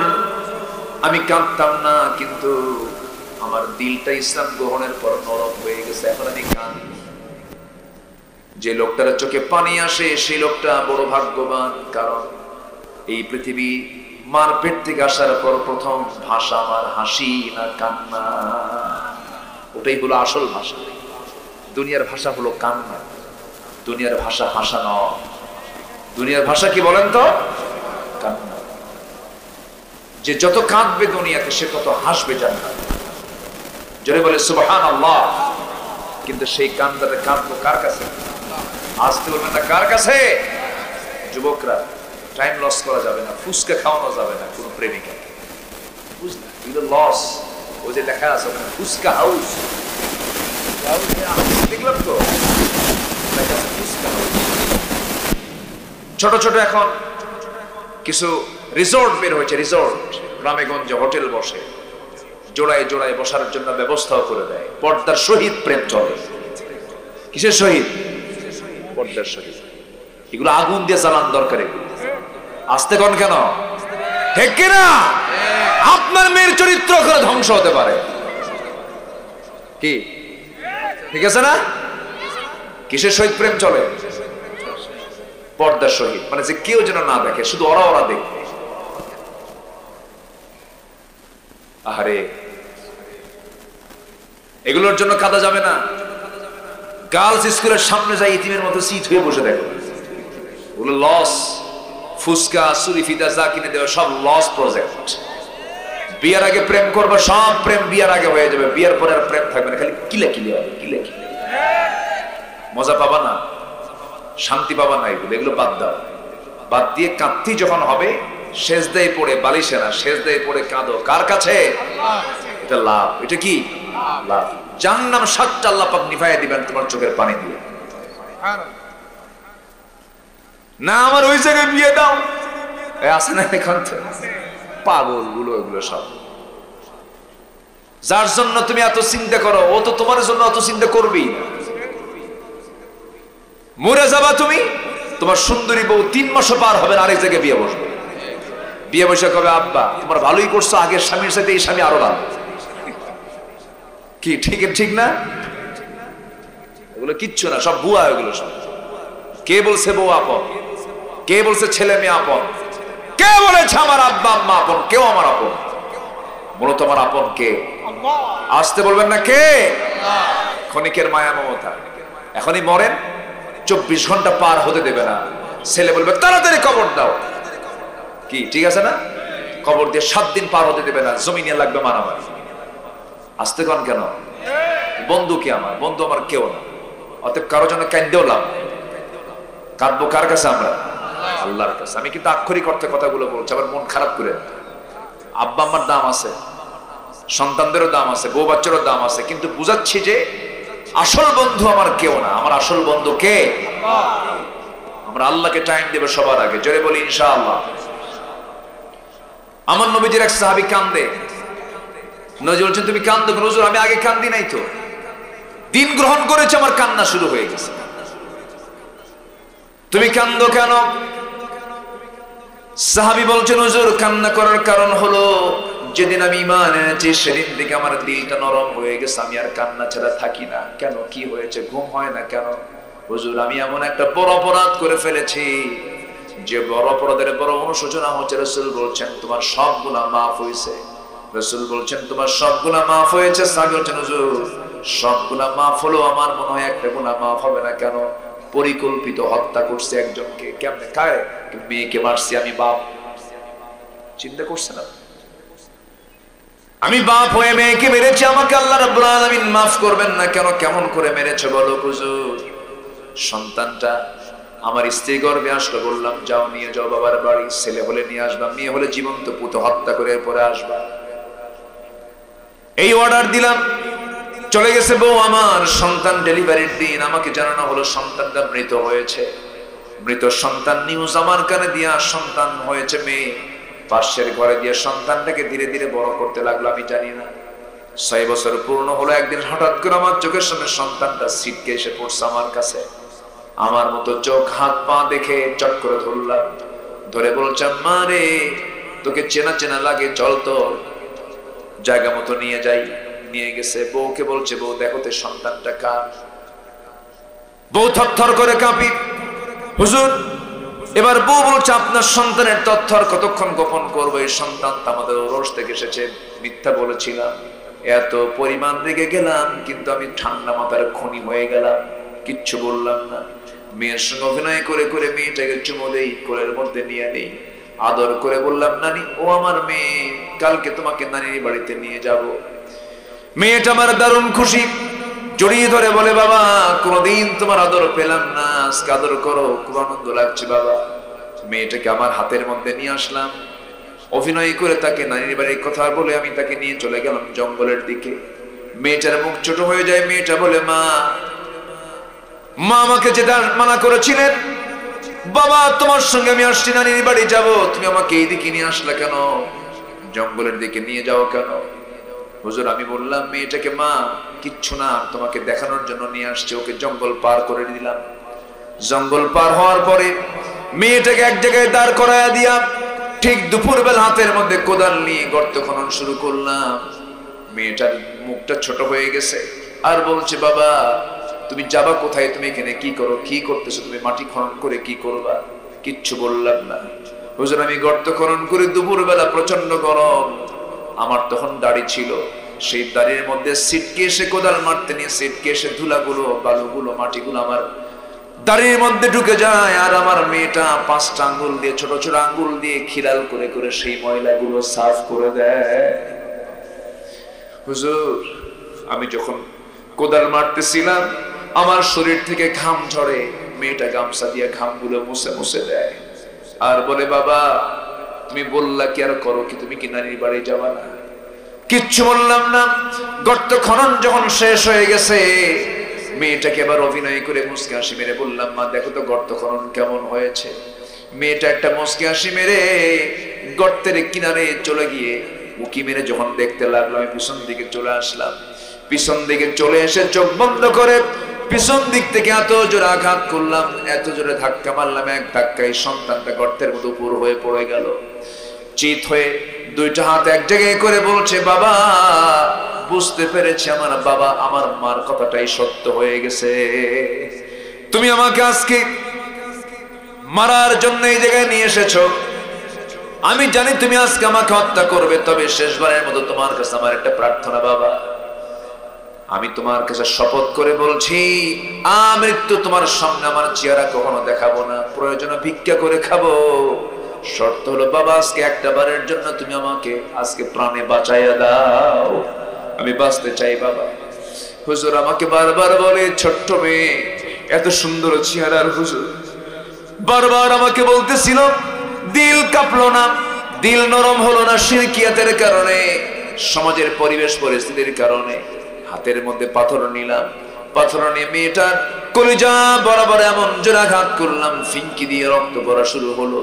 আমি কাঁদতাম না, কিন্তু আমার দিলটা ইসলাম গ্রহণের পর নরম হয়ে গেছে, এখন আমি কাঁদি। যে লোকটার চোখে পানি আসে সেই লোকটা বড় ভাগ্যবান, কারণ এই পৃথিবী মার পেট থেকে আসার পর প্রথম ভাষা আমার হাসি না কান্না, ওটাই হলো আসল ভাষা। দুনিয়ার ভাষা হলো কান্না, দুনিয়ার ভাষা হাসা নয়। দুনিয়ার ভাষা কি বলেন তো? কান্না। যে যত কাঁদবে দুনিয়াতে সে তত হাসবে জান্নাতে। জোরে বলে সুবহানাল্লাহ। কিন্তু সেই কান্দাটা কাঁদবো কার কাছে? আসতে বলবেন না কার কাছে? যুবকরা, টাইম লস করা যাবে না, ফুসকা খাওয়ানো যাবে না কোন প্রেমিকা, বুঝলেন? এগুলো লস। ওই যে লেখা আছে ফুসকা হাউস, দেখলাম তো ছোট ছোট এখন কিছু রিসোর্ট বের হয়েছে, রিসোর্ট গ্রামে গঞ্জে হোটেল বসে, জোড়ায় জোড়ায় বসার জন্য ব্যবস্থাও করে দেয়। পর্দার সহিত প্রেম চলে। কিসের সহিত? পর্দার সহিত। এগুলো আগুন দিয়ে জ্বালান দরকার। আসতে কোন কেন? ঠিক কিনা? আপনার মেয়ের চরিত্র করে ধ্বংস হতে পারে। কি ঠিক আছে না? কিসের সহিত প্রেম চলে? পর্দার সহিত। মানে যে কেউ যেন না দেখে, শুধু ওরা ওরা দেখবে। আহারে, এগুলোর জন্য কাঁদা যাবে না। গার্লস স্কুলের সামনে যাই ইতিমের মতো সিট হয়ে বসে দেখো, ওগুলো লস। ফুসকা সুরি ফিদা যা কিনে দেওয়া সব লস প্রজেক্ট। বিয়ার আগে প্রেম করবে, সব প্রেম বিয়ার আগে হয়ে যাবে, বিয়ার পরে আর প্রেম থাকবে না, খালি কিলে কিলে হবে, কিলে কিলে। মজা পাবা না, শান্তি পাবা না। এগুলো বাদ দাও। বাদ দিয়ে কাঁদতি যখন হবে, সেজদায় পড়ে, বালিশে না, সেজদায় পড়ে কাঁদো কার কাছে? এটা লাভ। এটা কি লাভ? জাহান্নাম ৭টা আল্লাহ পাক নিভাইয়া দিবেন তোমার চোখের পানি দিয়ে। না আমার ওই জায়গায় বিয়ে দাও, আছে না এখন তো পাগল গুলো, এগুলো সব। যার জন্য তুমি এত চিন্তা করো, ও তো তোমার জন্য অত চিন্তা করবেই না। মরে যাবা তুমি, তোমার সুন্দরী বউ ৩ মাসও পার হবে না, আরেক জায়গায় বিয়ে বসবে। বিয়ে বসে কবে আব্বা তোমার ভালোই করছো, আগের স্বামীর সাথে এই স্বামী আরো ভালো। কি ঠিক ঠিক না? এগুলো কিচ্ছু না, সব ভুয়া। এগুলো সব কে বলছে বউ আপন? কে বলছে ছেলে মেয়ে আপন? কে বলেছে আমার আব্বা আম্মা আপন? কেউ আমার আপন। মূলত আমার আপন কে? আসতে বলবেন না কে? ক্ষণিকের মায়া মমতা। এখনই মরেন, 24 ঘন্টা পার হতে দেবে না। ছেলে বলবে তাড়াতাড়ি কবর দাও। কি ঠিক আছে না? কবর দিয়ে 7 দিন পার হতে দেবে না, জমিনে লাগবে মারামারি। আসতে কন কেন? বন্ধু কি আমার? বন্ধু আমার কেউ না। অতএব কারো জন্য কাঁদতেও লাভ। কাঁদবো কার কাছে? আমরা আল্লাহর কাছে। আমি কিন্তু আক্ষরিক অর্থে কথাগুলো বলছি, আবার মন খারাপ করে। আব্বা আম্মার দাম আছে, সন্তানদেরও দাম আছে, বউ বাচ্চারও দাম আছে, কিন্তু বুঝাচ্ছি যে আসল বন্ধু আমার কেউ না। আমার আসল বন্ধু কে? আমরা আল্লাহকে টাইম দেব সবার আগে। জোরে বলি ইনশাআল্লাহ। আমার নবীজির এক সাহাবী কান্দে। নবী বলছেন তুমি কান্দো কেন? হুজুর আমি আগে কান্দি নাই তো, দিন গ্রহণ করেছে আমার কান্না শুরু হয়ে গেছে। তুমি কান্দো কেন? সাহাবী বলছেন হুজুর কান্না করার কারণ হলো যেদিন আমি ঈমান এনেছি সেদিন থেকে আমার দিলটা নরম হয়ে গেছে, আমি আর কান্না ছাড়া থাকি না। কেন, কি হয়েছে? ঘুম হয় না কেন? হুজুর আমি এমন একটা বড় অপরাধ করে ফেলেছি যে বড় অপরাধের বড় অনুশোচনা হচ্ছে। রাসূল বলছেন তোমার সব গুনাহ মাফ হয়েছে। রাসূল বলছেন তোমার সব গুনাহ মাফ হয়েছে। সাহাবী বলছেন হুজুর সব গুনাহ মাফ হলো, আমার মনে হয় একটা গুনাহ মাফ হবে না। কেন? পরিকল্পিত হত্যা করছে একজনকে। কেমনে? কারে? মেয়েকে মারছি আমি, বাপ। চিন্তা করছে না? আমি বাপ হয়ে মেয়েকে মেরেছি, আমাকে আল্লাহ রাব্বুল আলামিন মাফ করবেন না কেন? কেমন করে মেরেছে বলো হুজুর? সন্তানটা আমার স্ত্রী গর্ভে আসলো, বললাম যাও নিয়ে যাও বাবার বাড়ি, ছেলে হলে নিয়ে আসবা, মেয়ে হলে জীবন্ত পুঁতে হত্যা করে পরে আসবা। এই অর্ডার দিলাম। চলে গেছে বউ আমার। সন্তান ডেলিভারির দিন আমাকে জানানো হলো সন্তানটা মৃত হয়েছে। মৃত সন্তান নিউজ আমার কানে দিয়া, সন্তান হয়েছে মেয়ে। পাশের ঘরে দিয়ে সন্তানটাকে ধীরে ধীরে বড় করতে লাগলো। আমি জানি না 6 বছর পূর্ণ হলো। একদিন হঠাৎ করে আমার চোখের সামনে সন্তানটা ছিটকে এসে পড়ছে আমার কাছে। আমার মতো চোখ হাত পা দেখে চট করে ধরলাম, ধরে বলছে মা রে, তোকে চেনা চেনা লাগে, চল তো জায়গা মতো নিয়ে যাই। নিয়ে গেছে। বউকে বলছে, বউ দেখো তো সন্তানটা কার। বউ থরথর করে কাঁপি, হুজুর। এবার বউ বলছে, আপনার সন্তানের তথ্য আর কতক্ষণ গোপন করবো? এই সন্তান তো আমাদের ওরস থেকে এসেছে। মিথ্যা বলেছিলাম, এত পরিমাণ রেগে গেলাম, কিন্তু আমি ঠান্ডা মাথার খনি হয়ে গেলাম, কিচ্ছু বললাম না। মেয়ের সঙ্গে অভিনয় করে করে মেয়েটাকে চুমো দেই, কোলের মধ্যে নিয়ে নেই, আদর করে বললাম, নানি ও আমার মেয়ে, কালকে তোমাকে নানির বাড়িতে নিয়ে যাব। মেয়েটা আমার দারুণ খুশি, জড়িয়ে ধরে বলে, বাবা কোনদিন তোমার আদর পেলাম না, আজকে আদর করো, খুব আনন্দ লাগছে বাবা। মেয়েটাকে আমার হাতের মধ্যে নিয়ে আসলাম, অভিনয় করে তাকে নানির বাড়ির কথা বলে আমি তাকে নিয়ে চলে গেলাম জঙ্গলের দিকে। মেয়েটার মুখ ছোট হয়ে যায়। মেয়েটা বলে, মা আমাকে যেটা মানা করেছিলেন, বাবা তোমার সঙ্গে আমি আসছি, নানির বাড়ি যাব, তুমি আমাকে এইদিকে নিয়ে আসলা কেন, জঙ্গলের দিকে নিয়ে যাও কেন? হুজুর আমি বললাম মেয়েটাকে, মা কিচ্ছু না, তোমাকে দেখানোর জন্য নিয়ে আসছে। ওকে জঙ্গল পার করে দিলাম। জঙ্গল পার হওয়ার পরে মেয়েটাকে এক জায়গায় দাঁড় করায়া দিয়া ঠিক দুপুরবেলা হাতের মধ্যে কোদাল নিয়ে গর্ত খনন শুরু করলাম। মেয়েটার মুখটা ছোট হয়ে গেছে, আর বলছে, বাবা তুমি যাবা কোথায়, তুমি এখানে কি করো, কি করতেছো, তুমি মাটি খনন করে কি করবা? কিচ্ছু বললাম না। হুজুর আমি গর্ত খনন করে, দুপুরবেলা প্রচন্ড গরম, আমার তখন দাড়ি ছিল, সেই দাড়ির মধ্যে সিটকে এসে কোদাল মারতে নিয়ে সিটকে এসে ধুলাগুলো, বালুগুলো, মাটিগুলো আমার দাড়ির মধ্যে ঢুকে যায়। আর আমার মেয়েটা 5টা আঙ্গুল দিয়ে, ছোট ছোট আঙ্গুল দিয়ে খিলাল করে করে সেই ময়লাগুলো সাফ করে দেয়। হুজুর আমি যখন কোদাল মারতেছিলাম, আমার শরীর থেকে ঘাম ঝরে, মেয়েটা গামছা দিয়ে ঘামগুলো মুছে মুছে দেয়, আর বলে, বাবা তুমি বললা কি আর করো কি, তুমি কি নানির বাড়ি যাবা না? কিচ্ছু বললাম না। গর্ত খনন যখন শেষ হয়ে গেছে, মেয়েটাকে আবার অভিনয় করে মুচকি হাসি মেরে বললাম, মা দেখো তো গর্ত খনন কেমন হয়েছে। মেয়েটা একটা মুচকি হাসি মেরে গর্তের কিনারে চলে গিয়ে উকি মেরে যখন দেখতে লাগলো, আমি পিছন দিকে চলে আসলাম। পিছন দিকে চলে এসে চোখ বন্ধ করে পিছন দিক থেকে এত জোরে আঘাত করলাম, এত জোরে ধাক্কা মারলাম, এক ধাক্কায় সন্তানটা গর্তের মতো উপর হয়ে পড়ে গেল। চিত হয়ে 2টা হাত এক জায়গায় করে বলছে, বাবা বুঝতে পেরেছি, আমার বাবা আমার মার কথাটাই সত্য হয়ে গেছে। তুমি আমাকে আজকে মারার জন্য এই জায়গায় নিয়ে এসেছো। আমি জানি তুমি আজকে আমাকে হত্যা করবে, তবে শেষবারের মতো তোমার কাছে আমার একটা প্রার্থনা, বাবা আমি তোমার কাছে শপথ করে বলছি, মৃত্যু তোমার সামনে আমার চেহারা কখনো দেখাবো না, প্রয়োজনে ভিক্ষা করে খাবো। শর্ত হলো বাবা আজকে একটা বারের জন্য তুমি আমাকে আজকে প্রাণে বাঁচাইয়া দাও, আমি বাঁচতে চাই বাবা। হুজুর আমাকে বারবার বলে, ছোট্ট মেয়ে, এত সুন্দর চেহারার হুজুর বারবার আমাকে বলতেছিল। দিল কাঁপলো না, দিল নরম হলো না, শিরকিয়াতের কারণে, সমাজের পরিবেশ পরিস্থিতির কারণে। হাতের মধ্যে পাথর নিলাম, পাথর নিয়ে মেয়েটার কলিজা বরাবর এমন জোরাঘাত করলাম, ফিঙ্কি দিয়ে রক্ত পড়া শুরু হলো।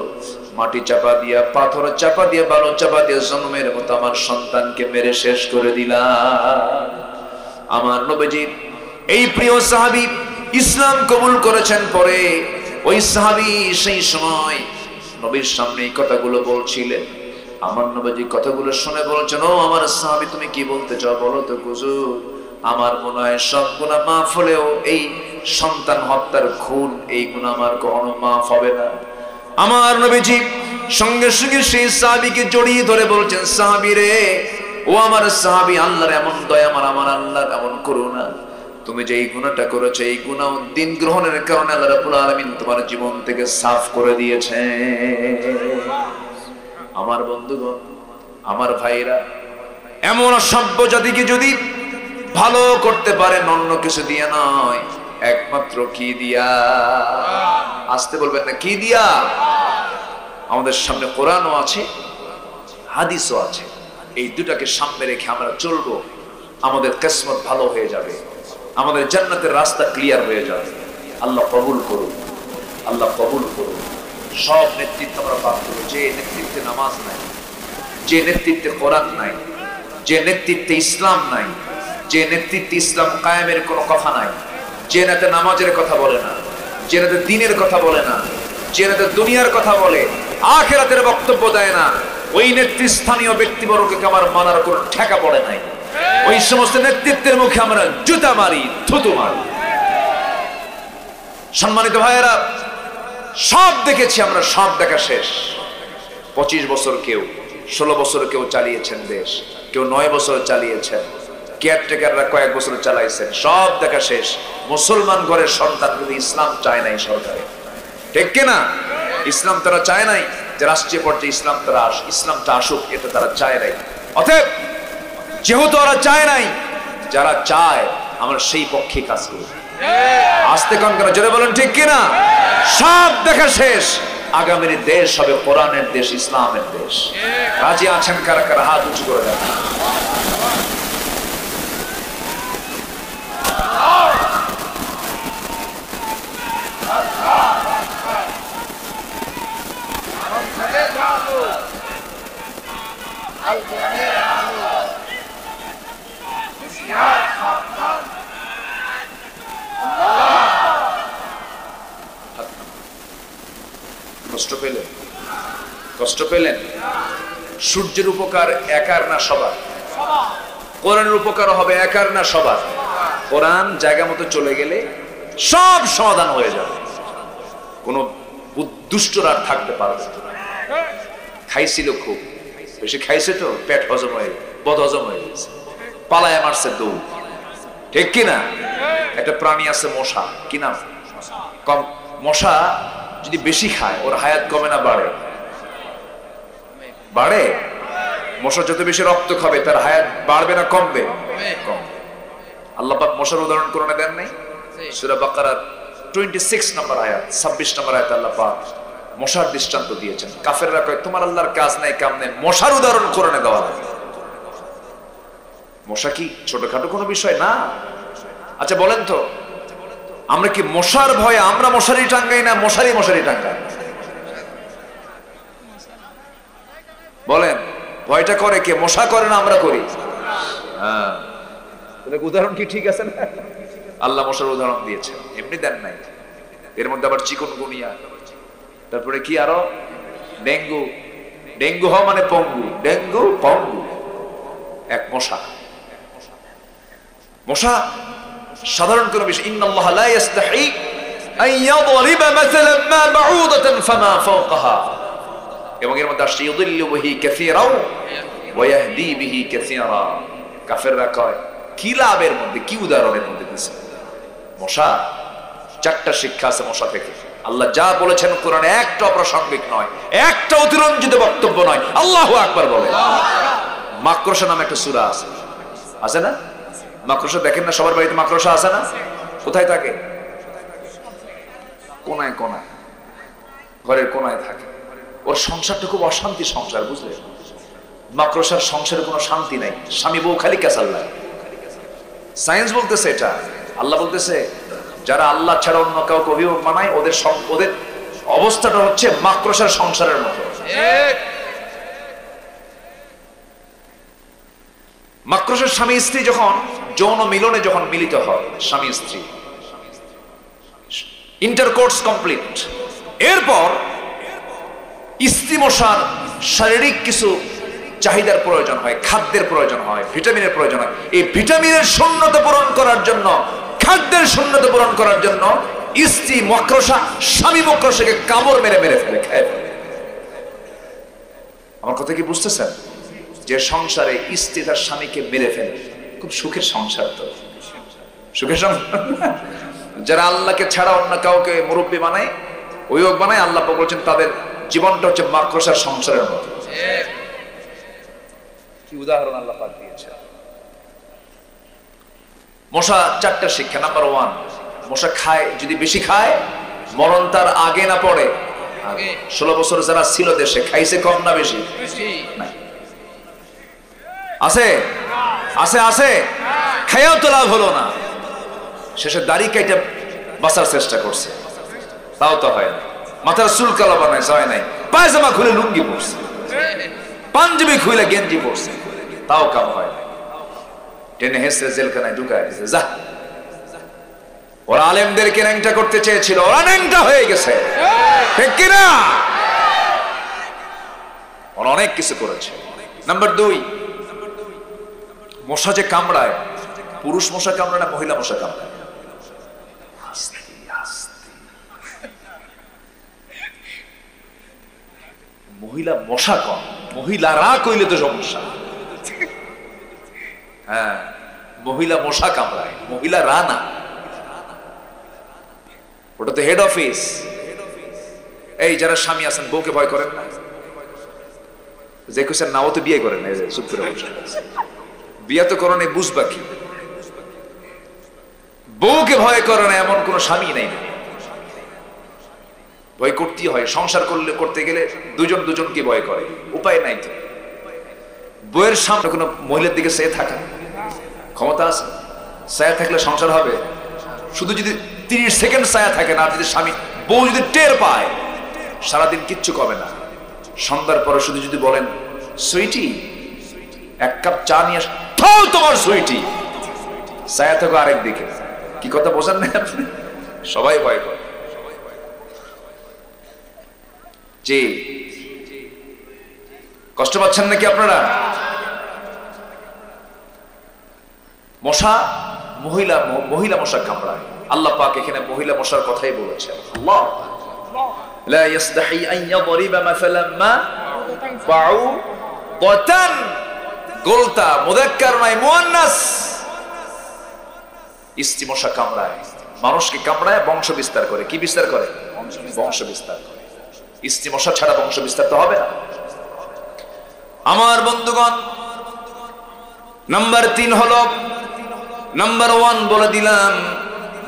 মাটি চাপা দিয়া, পাথর চাপা দিয়ে, বালু চাপা দিয়ে জন্মের মতো আমার সন্তানকে মেরে শেষ করে দিলাম। আমার নবীজির এই প্রিয় সাহাবী ইসলাম কবুল করেছেন পরে। ওই সাহাবী সেই সময় নবীর সামনে এই কথাগুলো বলছিলেন। আমার নবীজি কথাগুলো শুনে বলছেন, ও আমার সাহাবী তুমি কি বলতে চাও বলো তো হুজুর। আমার মনে হয় সব গুনাহ মাফ হলেও এই সন্তান হত্যার খুন, এই গুনাহ আমার কখনো মাফ হবে না। আমার নবীজি সঙ্গে সঙ্গে সেই সাহাবীকে জড়িয়ে ধরে বলছেন, সাহাবী রে, ও আমার সাহাবী, আল্লাহর এমন দয়া, আমার আল্লাহর এমন করুণা, তুমি যে এই গুনাহটা করেছো, এই গুনাহ দিন গ্রহণের কারণে আল্লাহ রাব্বুল আলামিন তোমার জীবন থেকে সাফ করে দিয়েছে। আমার বন্ধুগণ, আমার ভাইরা, এমন অসভ্য জাতিকে যদি ভালো করতে পারেন অন্য কিছু দিয়ে নয়, একমাত্র কি দিয়া? আসতে বলবেন না, কি দিয়া? আমাদের সামনে কোরআনও আছে, হাদিসও আছে, এই দুটাকে সামনে রেখে আমরা চলবো। আমাদের কিসমত ভালো হয়ে যাবে, আমাদের জান্নাতের রাস্তা ক্লিয়ার হয়ে যাবে। আল্লাহ কবুল করুন, আল্লাহ কবুল করুন। সব নেতৃত্ব আমরা পাব, যে নেতৃত্বে নামাজ নাই, যে নেতৃত্বে কোরআন নাই, যে নেতৃত্বে ইসলাম নাই, যে নেতৃত্বে ইসলাম কায়েমের কোনো কথা নাই, যে নেতা নামাজের কথা বলে না, যে নেতা দ্বীনের কথা বলে না, যে নেতা দুনিয়ার কথা বলে, আখিরাতের বক্তব্য দেয় না, ওই নেতৃস্থানীয় ব্যক্তিবর্গকে আমার মানার কোনো ঠেকা পড়ে নাই। ওই সমস্ত নেতৃত্বের মুখে আমরা জুতা মারি, থুতু মারি। সম্মানিত ভাইয়েরা, সব দেখেছি আমরা, সব দেখা শেষ। 25 বছর কেউ, 16 বছর কেউ চালিয়েছেন দেশ, কেউ 9 বছর চালিয়েছেন, কেয়ারটেকাররা কয়েক বছর চালাইছেন, সব দেখা শেষ। মুসলমান ঘরের সন্তান কিন্তু ইসলাম চায় নাই সরকারে, ঠিক কিনা? ইসলাম তারা চায় নাই যে রাষ্ট্রীয় পর্যায়ে ইসলামটা আসুক, এটা তারা চায় নাই। অতএব যেহেতু ওরা চায় নাই, যারা চায় আমরা সেই পক্ষে কাজ করি। আস্তে কন কেন, জোরে বলেন ঠিক কিনা? সব দেখা শেষ। আগামীর দেশ হবে কোরআনের দেশ, ইসলামের দেশ। রাজি আছেন কারা কারা? হাত উঁচু করে দেন। কষ্ট পেলেন? কষ্ট পেলেন? সূর্যের উপকার একার না সবার? কোরআনের উপকার হবে একার না সবার? কোরআন জায়গা মতো চলে গেলে সব সমাধান হয়ে যাবে, কোনো দুষ্টরা আর থাকতে পারবে না। খাইছিল খুব বেশি, খাইছে তো পেট হজম হয়ে, বদ হজম হয়ে গেছে, পালায় মারছে দৌড়, ঠিক কিনা? একটা প্রাণী আছে মশা, কি নাম? কম। মশা যদি বেশি খায় ওর হায়াত কমে না বাড়ে? বাড়ে। মশা যত বেশি রক্ত খাবে তার হায়াত বাড়বে না কমবে? কমবে। আল্লাহ পাক মশার উদাহরণ কোরআনে দেন নাই? সূরা বাকারার 26 নম্বর আয়াত, 26 নম্বর আয়াত আল্লাহ পাক মশার দৃষ্টান্ত দিয়েছেন। কাফেররা কয় তোমার আল্লাহর কাজ নাই কাম নাই, মশার উদাহরণ কোরআনে দেওয়া লাগে। মশা কি ছোটখাটো কোনো বিষয় না? আচ্ছা বলেন তো, আমরা কি মশার ভয়ে আমরা মশারি টাঙ্গাই না মশারি মশারি টাঙ্গাই? বলেন, ভয়টা করে কে? মশা করে না আমরা করি? হ্যাঁ, উদাহরণ কি ঠিক আছে না? আল্লাহ মশার উদাহরণ দিয়েছেন, এমনি দেন নাই। এর মধ্যে আবার চিকুনগুনিয়া, তারপরে কি আরো ডেঙ্গু। ডেঙ্গু হওয়া মানে পঙ্গু, ডেঙ্গু পঙ্গু। এক মশা, মশা সাধারণ কোন বিষয়। ইন্নাল্লাহা লা ইস্তাহি আন ইয়াদরিবা মাসালান মা বাউদাতান ফামা ফাওকাহা। এবং এর মধ্যে আসছে ইউদিল্লু বিহি কাসীরাও ওয়া ইয়াহদি বিহি কাসীরা। কাফেররা কয় কি লাভের মধ্যে, কি উদাহরণের মধ্যে দিছে? মশা, 4টা শিক্ষা আছে মশা থেকে। আল্লাহ যা বলেছেন কোরআনে একটা অপ্রাসঙ্গিক নয়, একটা অতিরঞ্জিত বক্তব্য নয়। আল্লাহু আকবার বলে। মাকড়সা নামে একটা সূরা আছে, আছে না? মাকড়সা দেখেন না? সবার বাড়িতে মাকড়সা আছে না? কোথায় থাকে? কোনায় কোনায়, ঘরের কোনায় থাকে। ওর সংসারটা খুব অশান্তি সংসার, বুঝলে? মাকড়সার সংসারে কোনো শান্তি নাই, স্বামী বউ খালি ক্যাসাল লাগে। সায়েন্স বলতেছে এটা, আল্লাহ বলতেছে যারা আল্লাহ ছাড়া অন্য কাউকে অভিভাবক বানায় ওদের অবস্থাটা হচ্ছে মাকড়সার সংসারের মতো। মাকড়সার স্বামী স্ত্রী যখন যৌন মিলনে যখন মিলিত হয়, স্বামী স্ত্রী ইন্টারকোর্স কমপ্লিট, এরপর স্ত্রী মশার শারীরিক কিছু চাহিদার প্রয়োজন হয়, খাদ্যের প্রয়োজন হয়, ভিটামিনের প্রয়োজন হয়। এই ভিটামিনের শূন্যতা পূরণ করার জন্য, খাদ্যের শূন্যতা পূরণ করার জন্য স্ত্রী মাকড়সা স্বামী মাকড়সাকে কামড় মেরে মেরে ফেলে, খায় ফেলে। আমার কথা কি বুঝতেছেন? যে সংসারে স্ত্রী তার স্বামীকে মেরে ফেলে, খুব সুখের সংসার তো, সুখের সংসার। যারা আল্লাহকে ছাড়া অন্য কাউকে মুরব্বী বানায়, অভিভাবক বানায়, আল্লাহ বলছেন তাদের জীবনটা হচ্ছে মাকড়সার সংসারের মতো। কি উদাহরণ আল্লাহ পাক দিয়েছে। মশা 4টা শিক্ষা। নাম্বার 1, মশা খায়, যদি বেশি খায় মরণ তার আগে না পড়ে। 16 বছর যারা ছিল দেশে খাইছে কম না বেশি? আছে? আছে আছে, খাইয়াও তো লাভ হলো না। শেষে দাড়ি কাইটা বাঁচার চেষ্টা করছে, তাও তো হয় না। মাথার চুল কালা বানাইছে, হয় নাই। পায়জামা খুলে লুঙ্গি পরছে, পাঞ্জাবি খুলে গেঞ্জি পরছে, তাও কাম হয় না। টেনে হেসে জেলখানায় ঢুকায় দিয়েছে। যা, ওরা আলেমদেরকে ন্যাংটা করতে চেয়েছিল, ওরা ন্যাংটা হয়ে গেছে, ঠিক কিনা? ওরা অনেক কিছু করেছে। নাম্বার 2, মশা যে কামড়ায়, পুরুষ মশা কামড়ায় না মহিলা মশা কামড়ায়? মহিলা মশা কম, মহিলারা কইলে তো সমস্যা। হ্যাঁ, মহিলা মশা কামড়ায়, মহিলারা না। ওটা তো হেড অফিস। এই যারা স্বামী আছেন, বউকে ভয় করেন না? যে কোসেন নাও তো বিয়ে করেন না, চুপ করে বসে বিয়ে তো করেন, বুঝবা কি? বউকে ভয় করে না এমন কোন স্বামী নাই। ভয় করতেই হয়, সংসার করতে গেলে দুজন দুজনকে ভয় করে, উপায় নাই তো। বউয়ের সামনে কোনো মহিলার দিকে চেয়ে থাকা ক্ষমতা আছে? ছায়া থাকলে সংসার হবে? শুধু যদি 30 সেকেন্ড ছায়া থাকে না, যদি স্বামী বউ যদি টের পায়, সারাদিন কিচ্ছু কমে না। সন্ধ্যার পরে শুধু যদি বলেন, সুইটি 1 কাপ চা নিয়ে আস, থাও তোমার সুইটি, ছায়া থাকো আরেক দিকে। কি কথা বোঝেন না আপনি? সবাই ভয় করে। জি, কষ্ট পাচ্ছেন নাকি আপনারা? মশা, মহিলা মশা কামড়ায়। আল্লাহ পাক এখানে মহিলা মশার কথাই বলেছেন। আল্লাহ লা ইস্তাহি আন ইয়াদরিবা মাসালাম মা বাউদাতান, গোলতা মুযাক্কার নয়, মুয়ান্নাস। ইস্তি মশা কামড়ায়, মানুষকে কামড়ায়, বংশ বিস্তার করে। কি বিস্তার করে? বংশ বিস্তার করে। ইস্তি মশা ছাড়া বংশ বিস্তার তো হবে না। আমার বন্ধুগণ, নাম্বার 3 হলো, নাম্বার 1 বলে দিলাম,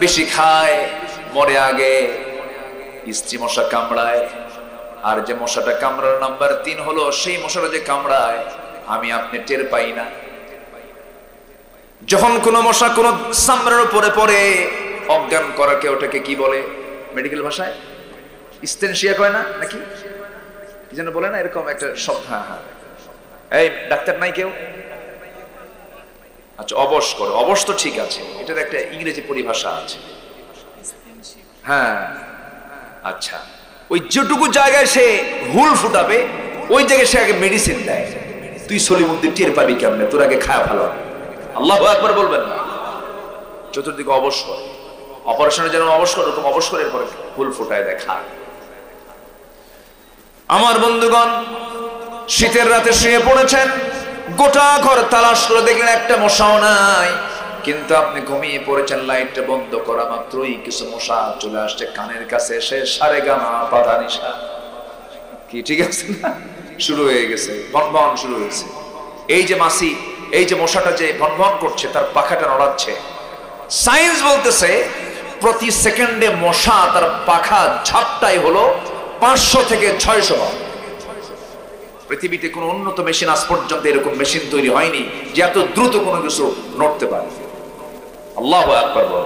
বেশি খায় মরে আগে, ইস্তি মশা কামড়ায়। আর যে মশাটা কামড়ার নাম্বার 3 হলো, সেই মশাটা যে কামড়ায় আমি আপনি টের পাই না। যখন কোন মশা কোন চামড়ার উপরে পড়ে, অজ্ঞান করাকে ওটাকে কি বলে মেডিকেল ভাষায়? স্টেনশিয়া কয় না নাকি কি যেন বলে না, এরকম একটা শব্দ। হ্যাঁ হ্যাঁ, এই ডাক্তার নাই কেউ? আচ্ছা, অবশ করে। অবশ তো ঠিক আছে, এটার একটা ইংরেজি পরিভাষা আছে। হ্যাঁ, আচ্ছা, ওই যেটুকু জায়গায় সে হুল ফুটাবে, ওই জায়গায় সে আগে মেডিসিন দেয়। তুই সলিমুদ্দিন টের পাবি কেমনে? তোর আগে খায়া ভালো। আল্লাহু আকবার বলবেন না। চতুর্দিকে অবশ করে, অপারেশনের জন্য অবশ করে, ওরকম অবশ করে এরপরে হুল ফুটায় দেয়, খা। আমার বন্ধুগণ, শীতের রাতে শুয়ে পড়েছেন, গোটা ঘর তালাশ করে দেখলেন একটা মশাও নাই, কিন্তু আপনি ঘুমিয়ে পড়েছেন। লাইটটা বন্ধ করা মাত্রই কিছু মশা চলে আসছে কানের কাছে, এসে সারেগামা পাধানিসা। কি ঠিক আছে না? শুরু হয়ে গেছে, ভনভন শুরু হয়েছে। এই যে মাছি, এই যে মশাটা যে ভনভন করছে, তার পাখাটা নড়াচ্ছে। সায়েন্স বলতেছে প্রতি সেকেন্ডে মশা তার পাখা ঝাপটাই হলো 500 থেকে 600 বার। পৃথিবীতে কোনো উন্নত মেশিন আজ পর্যন্ত এরকম মেশিন তৈরি হয়নি যে এত দ্রুত কোনো কিছু নড়তে পারে। আল্লাহু আকবার বল।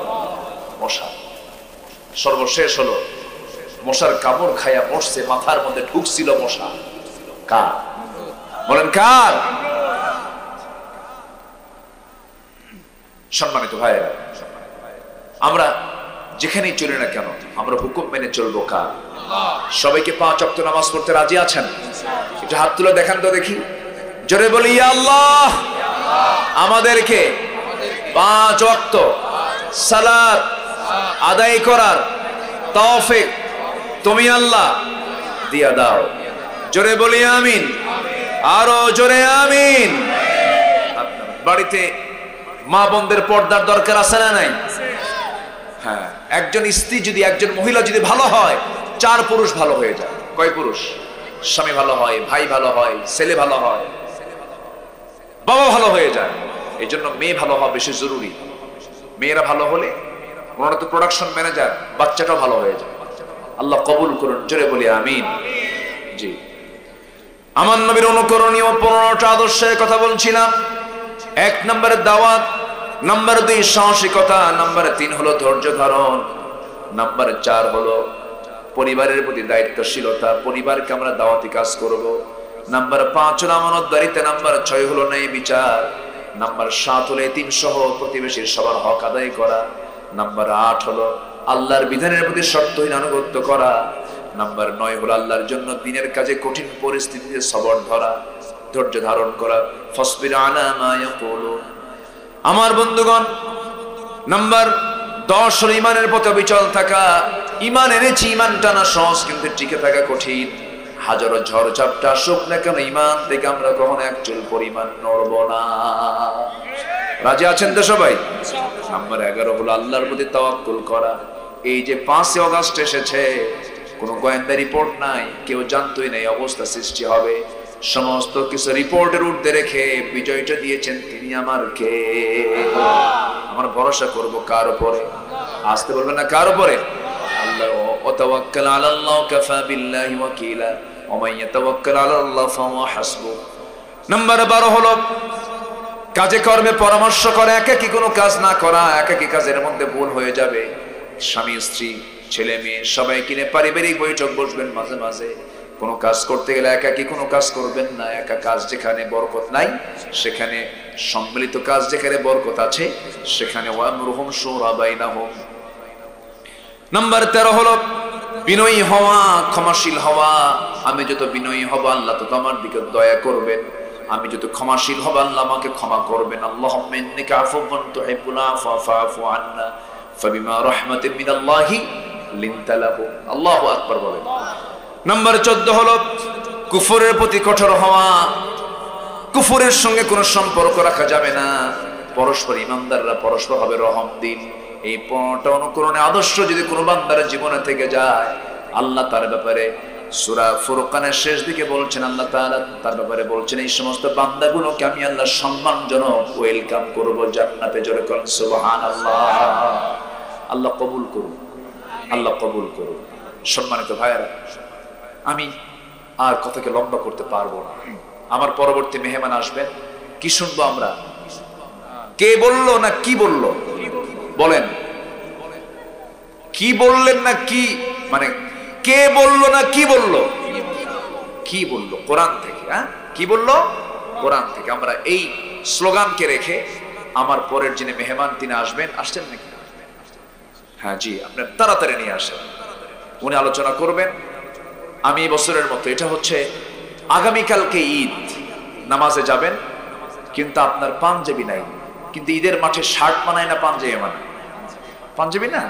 মশা সর্বশেষ হলো, মশার কামড় খায়া মরছে, মাথার মধ্যে ঢুকছিল মশা। কার? বলেন কার? সম্মানিত ভাইয়েরা, আমরা যেখানেই চলি না কেন, আমরা হুকুম মেনে চলবো কার? সবাইকে 5 ওয়াক্ত নামাজ পড়তে রাজি আছেন? একটু হাত তুলে দেখান তো দেখি, জোরে বলি ইয়া আল্লাহ। আমাদেরকে 5 ওয়াক্ত সালাত আদায় করার তৌফিক তুমি আল্লাহ দিয়া দাও। জোরে বলি আমিন, আরো জোরে আমিন। বাড়িতে মা বোনদের পর্দার দরকার আছে না নাই? হ্যাঁ, একজন স্ত্রী যদি, একজন মহিলা যদি ভালো হয়, 4 পুরুষ ভালো হয়ে যায়। কয় পুরুষ? স্বামী ভালো হয়, ভাই ভালো হয়, ছেলে ভালো হয়, বাবা ভালো হয়ে যায়। এই জন্য মেয়ে ভালো হওয়া বেশি জরুরি। মেয়েরা ভালো হলে, ওনারা তো প্রোডাকশন ম্যানেজার, বাচ্চাটাও ভালো হয়ে যায়। আল্লাহ কবুল করুন, জোরে বলি আমিন। জি, আমার নবীর অনুকরণীয় 15টা আদর্শের কথা বলছিলাম। এক নম্বরে দাওয়াত, নাম্বার 2 সাহসিকতা, নাম্বার 3 হলো ধৈর্য ধারণ, নাম্বার 4 হলো পরিবারের প্রতি দায়িত্বশীলতা, পরিবারকে আমরা দাওয়াতি কাজ করব। নাম্বার 5 হলো আমানতদারিতা, নাম্বার 6 হলো ন্যায় বিচার, নাম্বার 7 হলো এতিম সহ প্রতিবেশীর সবার হক আদায় করা, নাম্বার 8 হলো আল্লাহর বিধানের প্রতি শর্তহীন আনুগত্য করা, নাম্বার 9 হলো আল্লাহর জন্য দিনের কাজে কঠিন পরিস্থিতিতে সবর ধরা, ধৈর্য ধারণ করা। ফাসবির আলা মা ইয়াকুলুন। আমার বন্ধুগণ, নাম্বার 10 হলো ইমানের পথে অবিচল থাকা। ইমান এনেছি, ইমান টানা সহজ, কিন্তু টিকে থাকা কঠিন। হাজারো ঝড় ঝাপটা আসুক না কেন, ইমান থেকে আমরা কখনো এক চুল পরিমাণ নড়ব না। রাজি আছেন তো সবাই? নাম্বার 11 হলো আল্লাহর প্রতি তাওয়াক্কুল করা। এই যে 5 আগস্ট এসেছে, কোনো গোয়েন্দা রিপোর্ট নাই, কেউ জানতোই নাই অবস্থা সৃষ্টি হবে। সমস্ত কিছু রিপোর্টের ঊর্ধ্বে রেখে বিজয়টা দিয়েছেন তিনি আমার কে। আমার ভরসা করব কার উপরে? আসতে বলবেন না, কার উপরে? আল্লাহ। ওয়াতাওয়াক্কাল আলাল্লাহ কাফা বিল্লাহি ওয়াকিলা ওয়া মান ইয়াতাওয়াক্কাল আলাল্লাহ ফাহুয়া হাসবুহ। নাম্বার 12 হলো কাজে কর্মে পরামর্শ করা, একাকী কোনো কাজ না করা। একাকী কাজের মধ্যে ভুল হয়ে যাবে। স্বামী স্ত্রী ছেলে মেয়ে সবাই কিনে পারিবারিক বৈঠক বসবেন মাঝে মাঝে। কোনো কাজ করতে গেলে একাকী কোনো কাজ করবেন না। একা কাজ যেখানে বরকত নাই, সেখানে সম্মিলিত কাজ যেখানে বরকত আছে, সেখানে ওয়ামরুহুম শুরা বাইনাহুম। নাম্বার 13 হলো বিনয়ী হওয়া, ক্ষমাশীল হওয়া। আমি যত বিনয়ী হব, আল্লাহ তত আমার দিকে দয়া করবেন। আমি যত ক্ষমাশীল হব, আল্লাহ আমাকে ক্ষমা করবেন। আল্লাহুম্মা ইন্নাকা আফুউন তুহিব্বুল আফওয়া ফাআফু আন্না ফাবিমা রাহমাতিন মিনাল্লাহি লিনতা লাহুম। আল্লাহু আকবার বলেন। নাম্বার 14 হলো কুফরের প্রতি কঠোর হওয়া। কুফরের সঙ্গে কোনো সম্পর্ক রাখা যাবে না। পরস্পর ইমানদাররা পরস্পর হবে রহমদিল। এই 15টা অনুকরণে আদর্শ যদি কোনো বান্দার জীবনে থেকে যায়, আল্লাহ তার ব্যাপারে সূরা ফুরকানের শেষ দিকে বলছেন, আল্লাহ তাআলা তার ব্যাপারে বলছেন, এই সমস্ত বান্দাগুলোকে আমি আল্লাহ সম্মানজনক ওয়েলকাম করব জান্নাতে। জোরে বলেন সুবহানাল্লাহ। আল্লাহ কবুল করুন, আল্লাহ কবুল করুন। সম্মানিত ভাইয়েরা, আমি আর কথাকে লম্বা করতে পারবো না। আমার পরবর্তী মেহমান আসবেন। কি শুনবো আমরা? কে বললো না কি বললো? বলেন, কি বললেন না কি, মানে কে বললো না কি বললো? কি বললো? কোরআন থেকে। হ্যাঁ, কি বললো? কোরআন থেকে। আমরা এই স্লোগানকে রেখে আমার পরের যিনি মেহমান তিনি আসবেন। আসছেন নাকি? হ্যাঁ জি, আপনার তাড়াতাড়ি নিয়ে আসেন। উনি আলোচনা করবেন। আমি বছরের মতো, এটা হচ্ছে আগামীকালকে ঈদ, নামাজে যাবেন, কিন্তু আপনার পাঞ্জাবি নাই। কিন্তু ঈদের মাঠে শার্ট বানায় না পাঞ্জাবি বানায়? পাঞ্জাবি না,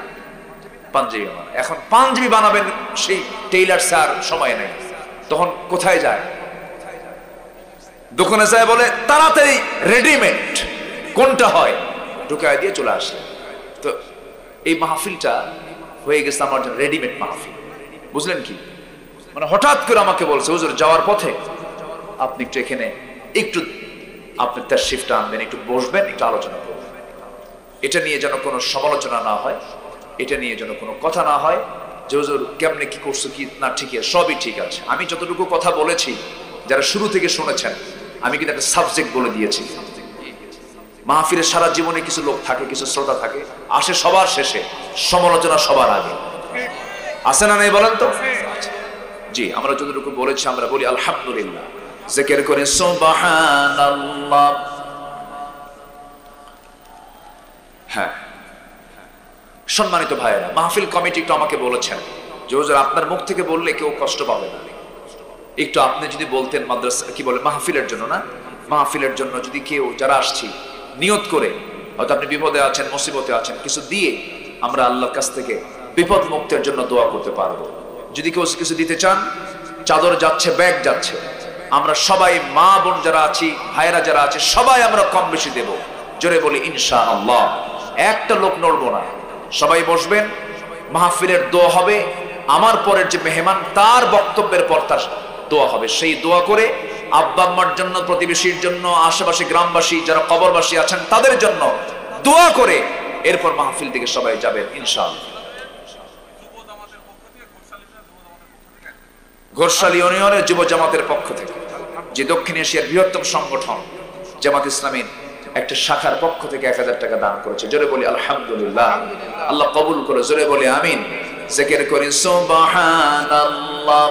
পাঞ্জাবি বানায়। এখন পাঞ্জাবি বানাবেন, সেই টেইলার স্যার সময় নেই। তখন কোথায় যায়? দোকানে যায়, বলে তাড়াতাড়ি রেডিমেড কোনটা হয় ঢুকায় দিয়ে চলে আসে। তো এই মাহফিলটা হয়ে গেছে আমার জন্য রেডিমেড মাহফিল। বুঝলেন কি? মানে হঠাৎ করে আমাকে বলছে, হুজুর যাওয়ার পথে আপনি একটু এখানে একটু আপনি তার শিফটটা আনবেন, একটু বসবেন, একটু আলোচনা করবেন। এটা নিয়ে যেন কোনো সমালোচনা না হয়, এটা নিয়ে যেন কোনো কথা না হয় যে হুজুর কেমনে কি করছো কি না। ঠিক আছে, সবই ঠিক আছে। আমি যতটুকু কথা বলেছি, যারা শুরু থেকে শুনেছেন, আমি কিন্তু একটা সাবজেক্ট বলে দিয়েছি। মাহফিলের সারা জীবনে কিছু লোক থাকে, কিছু শ্রোতা থাকে, আসে সবার শেষে, সমালোচনা সবার আগে। আছে না নাই বলেন তো? জি, আমরা যতটুকু বলেছি আমরা বলি আলহামদুলিল্লাহ, জিকির করে সুবহানাল্লাহ। হ্যাঁ, সম্মানিত ভাইয়েরা, মাহফিল কমিটি একটু আমাকে বলেছেন যে হুজুর আপনার মুখ থেকে বললে কেউ কষ্ট পাবে না, একটু আপনি যদি বলতেন মাদ্রাসা কি বলে মাহফিলের জন্য না, মাহফিলের জন্য যদি কেউ যারা আসছি নিয়ত করে, হয়তো আপনি বিপদে আছেন, মুসিবতে আছেন, কিছু দিয়ে আমরা আল্লাহর কাছ থেকে বিপদ মুক্তের জন্য দোয়া করতে পারবো। যদি কেউ কিছু দিতে চান, চাদর যাচ্ছে, ব্যাগ যাচ্ছে, আমরা সবাই মা বোন যারা আছি, ভাইয়েরা যারা আছে, সবাই আমরা কম বেশি দেব। জোরে বলি ইনশাআল্লাহ। একটা লোক নড়বো না, সবাই বসবেন, মাহফিলের দোয়া হবে। আমার পরের যে মেহমান, তার বক্তব্যের পর তার দোয়া হবে। সেই দোয়া করে আব্বা আম্মার জন্য, প্রতিবেশীর জন্য, আশেপাশে গ্রামবাসী যারা কবরবাসী আছেন তাদের জন্য দোয়া করে এরপর মাহফিল থেকে সবাই যাবেন ইনশাআল্লাহ। ঘোরশালী ইউনিয়নের যুব জামাতের পক্ষ থেকে, যে দক্ষিণ এশিয়ার বৃহত্তম সংগঠন জামাত ইসলামীর একটা শাখার পক্ষ থেকে 1000 টাকা দান করেছে। জোরে বলি আলহামদুলিল্লাহ। আল্লাহ কবুল করো, জোরে বলি আমিন। জিকির করি সুবহানাল্লাহ।